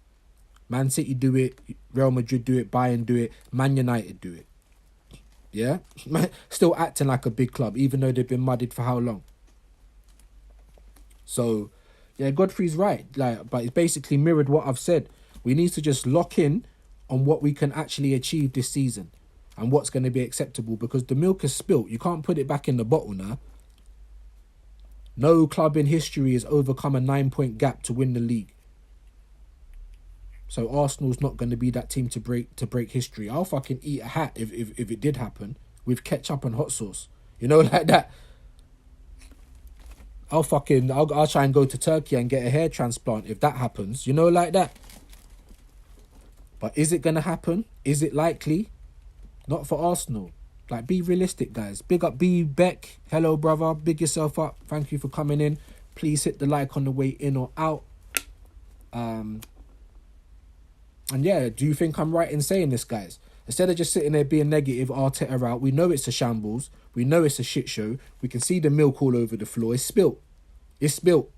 Man City do it. Real Madrid do it. Bayern do it. Man United do it. Yeah? Still acting like a big club, even though they've been muddied for how long? So, yeah, Godfrey's right. But it's basically mirrored what I've said. We need to just lock in on what we can actually achieve this season and what's going to be acceptable, because the milk is spilt. You can't put it back in the bottle now. No club in history has overcome a 9-point gap to win the league. So Arsenal's not going to be that team to break history. I'll fucking eat a hat if it did happen with ketchup and hot sauce. You know, like that. I'll try and go to Turkey and get a hair transplant if that happens. You know, like that. But is it going to happen? Is it likely? Not for Arsenal. Like, be realistic, guys. Big up B Beck. Hello, brother. Big yourself up. Thank you for coming in. Please hit the like on the way in or out. And yeah, do you think I'm right in saying this, guys? Instead of just sitting there being negative, Arteta out, we know it's a shambles. We know it's a shit show. We can see the milk all over the floor. It's spilt. It's spilt.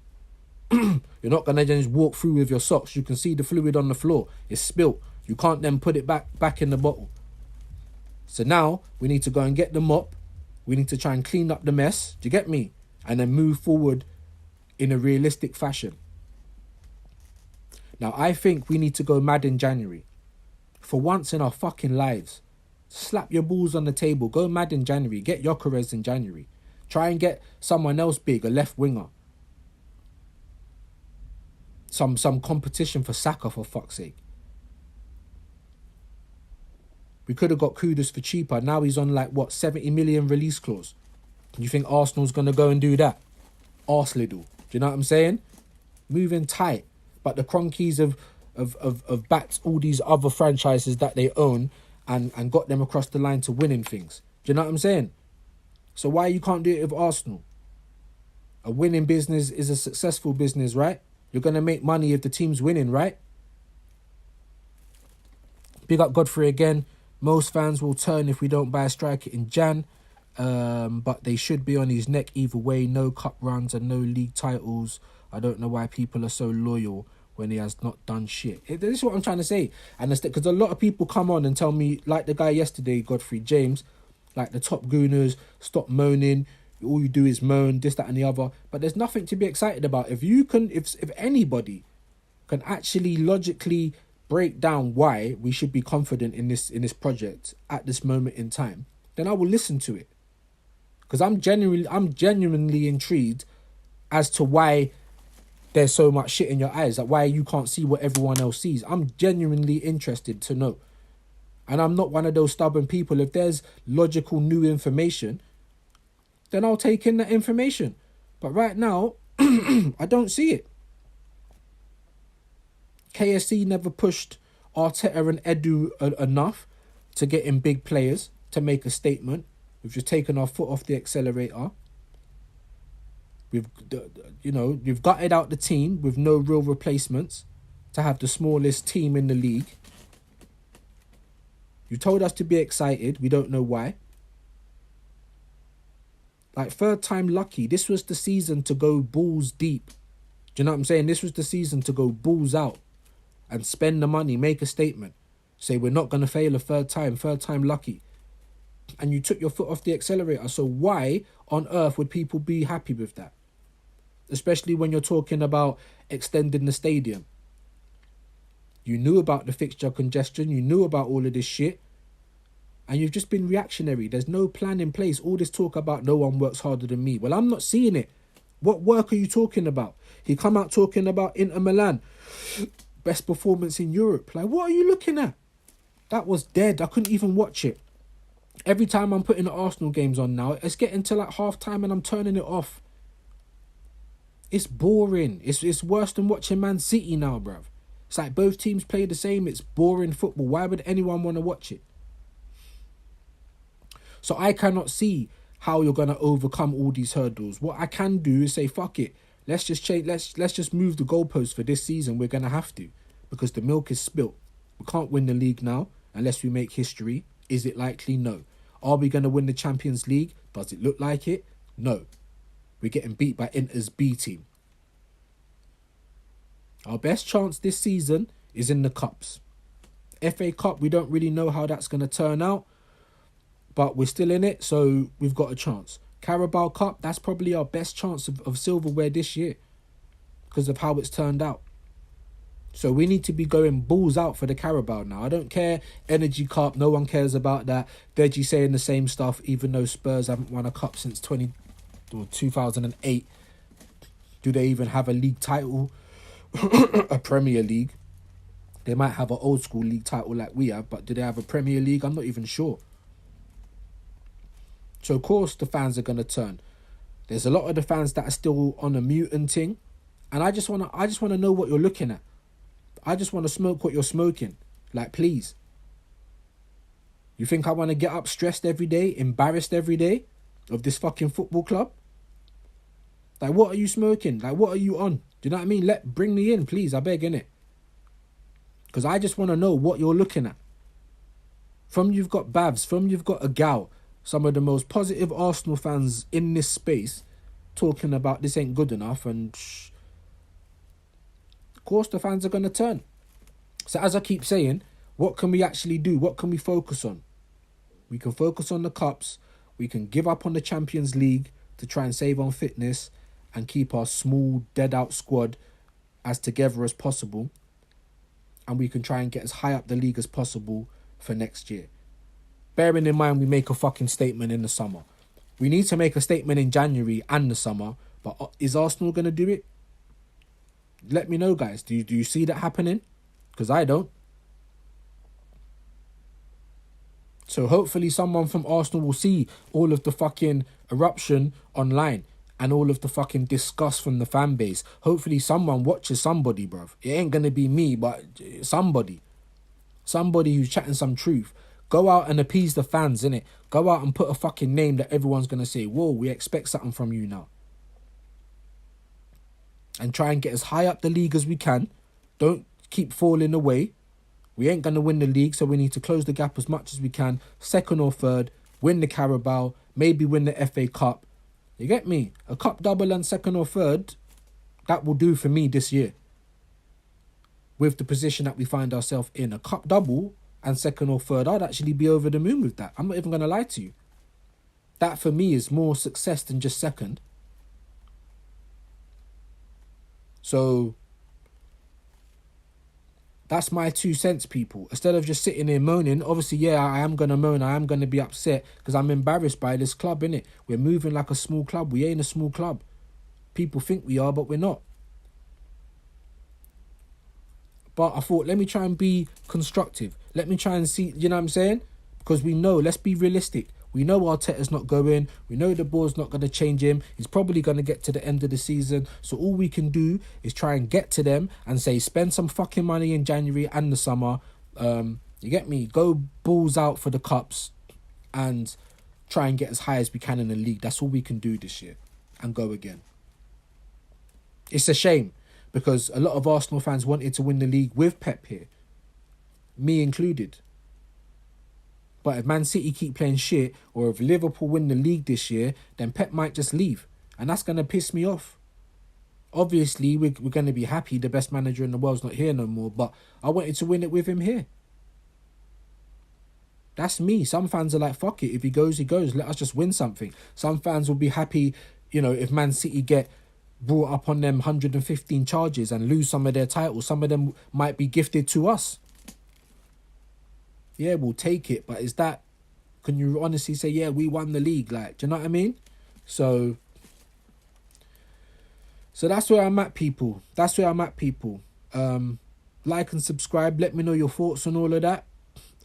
You're not going to just walk through with your socks. You can see the fluid on the floor. It's spilt. You can't then put it back in the bottle. So now we need to go and get the mop. We need to try and clean up the mess. Do you get me? And then move forward in a realistic fashion. Now, I think we need to go mad in January. For once in our fucking lives. Slap your balls on the table. Go mad in January. Get Gyökeres in January. Try and get someone else big, a left winger. Some competition for Saka, for fuck's sake. We could have got Kudus for cheaper. Now he's on 70 million release clause. You think Arsenal's going to go and do that? Arsenal. Do you know what I'm saying? Moving tight. But the Cronkies have backed all these other franchises that they own and got them across the line to winning things. Do you know what I'm saying? So why you can't do it with Arsenal? A winning business is a successful business, right? You're going to make money if the team's winning, right? Big up Godfrey again. Most fans will turn if we don't buy a striker in Jan. But they should be on his neck either way. No cup runs and no league titles. I don't know why people are so loyal when he has not done shit. This is what I'm trying to say. And because a lot of people come on and tell me, like the guy yesterday, Godfrey James, like the top gooners, stop moaning. All you do is moan, this, that and the other. But there's nothing to be excited about. If anybody can actually logically break down why we should be confident in this project at this moment in time, then I will listen to it. Because I'm genuinely intrigued as to why there's so much shit in your eyes, like why you can't see what everyone else sees. I'm genuinely interested to know. And I'm not one of those stubborn people. If there's logical new information, then I'll take in that information. But right now, I don't see it. KSC never pushed Arteta and Edu enough to get in big players to make a statement. We've just taken our foot off the accelerator. We've gutted out the team with no real replacements to have the smallest team in the league. You told us to be excited. We don't know why. Like, third time lucky. This was the season to go balls deep. Do you know what I'm saying? This was the season to go balls out and spend the money, make a statement. Say, we're not going to fail a third time lucky. And you took your foot off the accelerator. So why on earth would people be happy with that? Especially when you're talking about extending the stadium. You knew about the fixture congestion. You knew about all of this shit. And you've just been reactionary. There's no plan in place. All this talk about no one works harder than me. Well, I'm not seeing it. What work are you talking about? He come out talking about Inter Milan. Best performance in Europe. Like, what are you looking at? That was dead. I couldn't even watch it. Every time I'm putting the Arsenal games on now, it's getting to half time and I'm turning it off. It's boring. It's worse than watching Man City now, bruv. It's like both teams play the same. It's boring football. Why would anyone want to watch it? So I cannot see how you're going to overcome all these hurdles. What I can do is say, fuck it. Let's just change. Let's just move the goalposts for this season. We're going to have to, because the milk is spilt. We can't win the league now unless we make history. Is it likely? No. Are we going to win the Champions League? Does it look like it? No. We're getting beat by Inter's B team. Our best chance this season is in the Cups. FA Cup, we don't really know how that's going to turn out, but we're still in it, so we've got a chance. Carabao Cup, that's probably our best chance of silverware this year because of how it's turned out. So we need to be going balls out for the Carabao now. I don't care. Energy Cup, no one cares about that. Deji saying the same stuff, even though Spurs haven't won a cup since 2008. Do they even have a league title? A Premier League? They might have an old school league title like we have, but do they have a Premier League? I'm not even sure. So of course the fans are going to turn. There's a lot of the fans that are still on a mutant thing. And I just wanna know what you're looking at. I just want to smoke what you're smoking. Like, please. You think I want to get up stressed every day, embarrassed every day of this fucking football club? Like, what are you smoking? Like, what are you on? Do you know what I mean? Bring me in, please. I beg, innit? Because I just want to know what you're looking at. From you've got Babs, from you've got a gal, some of the most positive Arsenal fans in this space talking about this ain't good enough, and of course the fans are going to turn. So as I keep saying, what can we actually do? What can we focus on? We can focus on the cups. We can give up on the Champions League to try and save on fitness and keep our small, dead-out squad as together as possible. And we can try and get as high up the league as possible for next year. Bearing in mind we make a fucking statement in the summer. We need to make a statement in January and the summer, but is Arsenal going to do it? Let me know, guys. Do you see that happening? Because I don't. So hopefully someone from Arsenal will see all of the fucking eruption online and all of the fucking disgust from the fan base. Hopefully someone watches somebody, bruv. It ain't going to be me, but somebody. Somebody who's chatting some truth. Go out and appease the fans, innit? Go out and put a fucking name that everyone's going to say, whoa, we expect something from you now. And try and get as high up the league as we can. Don't keep falling away. We ain't going to win the league, so we need to close the gap as much as we can. Second or third, win the Carabao, maybe win the FA Cup. You get me? A cup double and second or third, that will do for me this year. With the position that we find ourselves in. A cup double and second or third, I'd actually be over the moon with that. I'm not even going to lie to you. That for me is more success than just second. So that's my 2 cents, people. Instead of just sitting there moaning, obviously, yeah, I am going to moan. I am going to be upset because I'm embarrassed by this club, innit? We're moving like a small club. We ain't a small club. People think we are, but we're not. But I thought, let me try and be constructive. Let me try and see, you know what I'm saying? Because we know, let's be realistic. We know Arteta's not going. We know the board's not going to change him. He's probably going to get to the end of the season. So all we can do is try and get to them and say, spend some fucking money in January and the summer. You get me? Go balls out for the cups and try and get as high as we can in the league. That's all we can do this year and go again. It's a shame because a lot of Arsenal fans wanted to win the league with Pep here. Me included. But if Man City keep playing shit, or if Liverpool win the league this year, then Pep might just leave. And that's going to piss me off. Obviously, we're going to be happy the best manager in the world's not here no more, but I wanted to win it with him here. That's me. Some fans are like, fuck it. If he goes, he goes. Let us just win something. Some fans will be happy, you know, if Man City get brought up on them 115 charges and lose some of their titles. Some of them might be gifted to us. Yeah, we'll take it, but is that, can you honestly say, yeah, we won the league? Like, do you know what I mean? So that's where I'm at, people. That's where I'm at, people. Like and subscribe. Let me know your thoughts on all of that.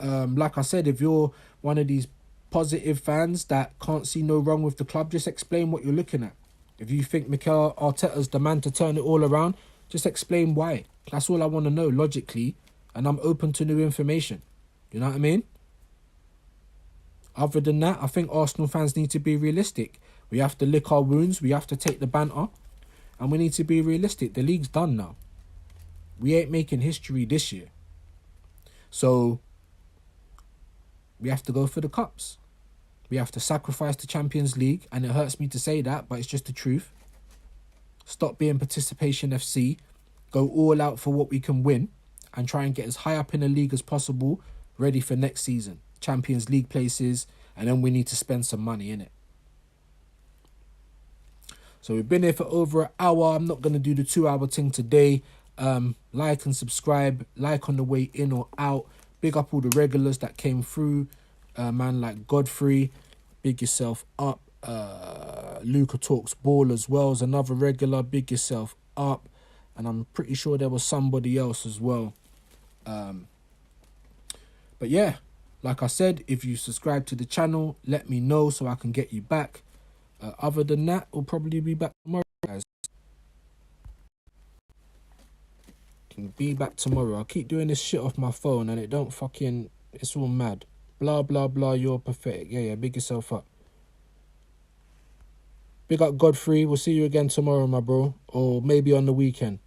Like I said, if you're one of these positive fans that can't see no wrong with the club, just explain what you're looking at. If you think Mikel Arteta's the man to turn it all around, just explain why. That's all I want to know, logically, and I'm open to new information. You know what I mean? Other than that, I think Arsenal fans need to be realistic. We have to lick our wounds. We have to take the banter. And we need to be realistic. The league's done now. We ain't making history this year. So we have to go for the cups. We have to sacrifice the Champions League. And it hurts me to say that, but it's just the truth. Stop being Participation FC. Go all out for what we can win. And try and get as high up in the league as possible. Ready for next season. Champions League places. And then we need to spend some money in it. So we've been here for over an hour. I'm not going to do the 2-hour thing today. Like and subscribe. Like on the way in or out. Big up all the regulars that came through. Man like Godfrey. Big yourself up. Luca Talks Ball as well as another regular. Big yourself up. And I'm pretty sure there was somebody else as well. But yeah, like I said, if you subscribe to the channel, let me know so I can get you back. Other than that, we'll probably be back tomorrow, guys. Can be back tomorrow. I keep doing this shit off my phone and it don't fucking... It's all mad. Blah, blah, blah, you're pathetic. Yeah, big yourself up. Big up Godfrey. We'll see you again tomorrow, my bro. Or maybe on the weekend.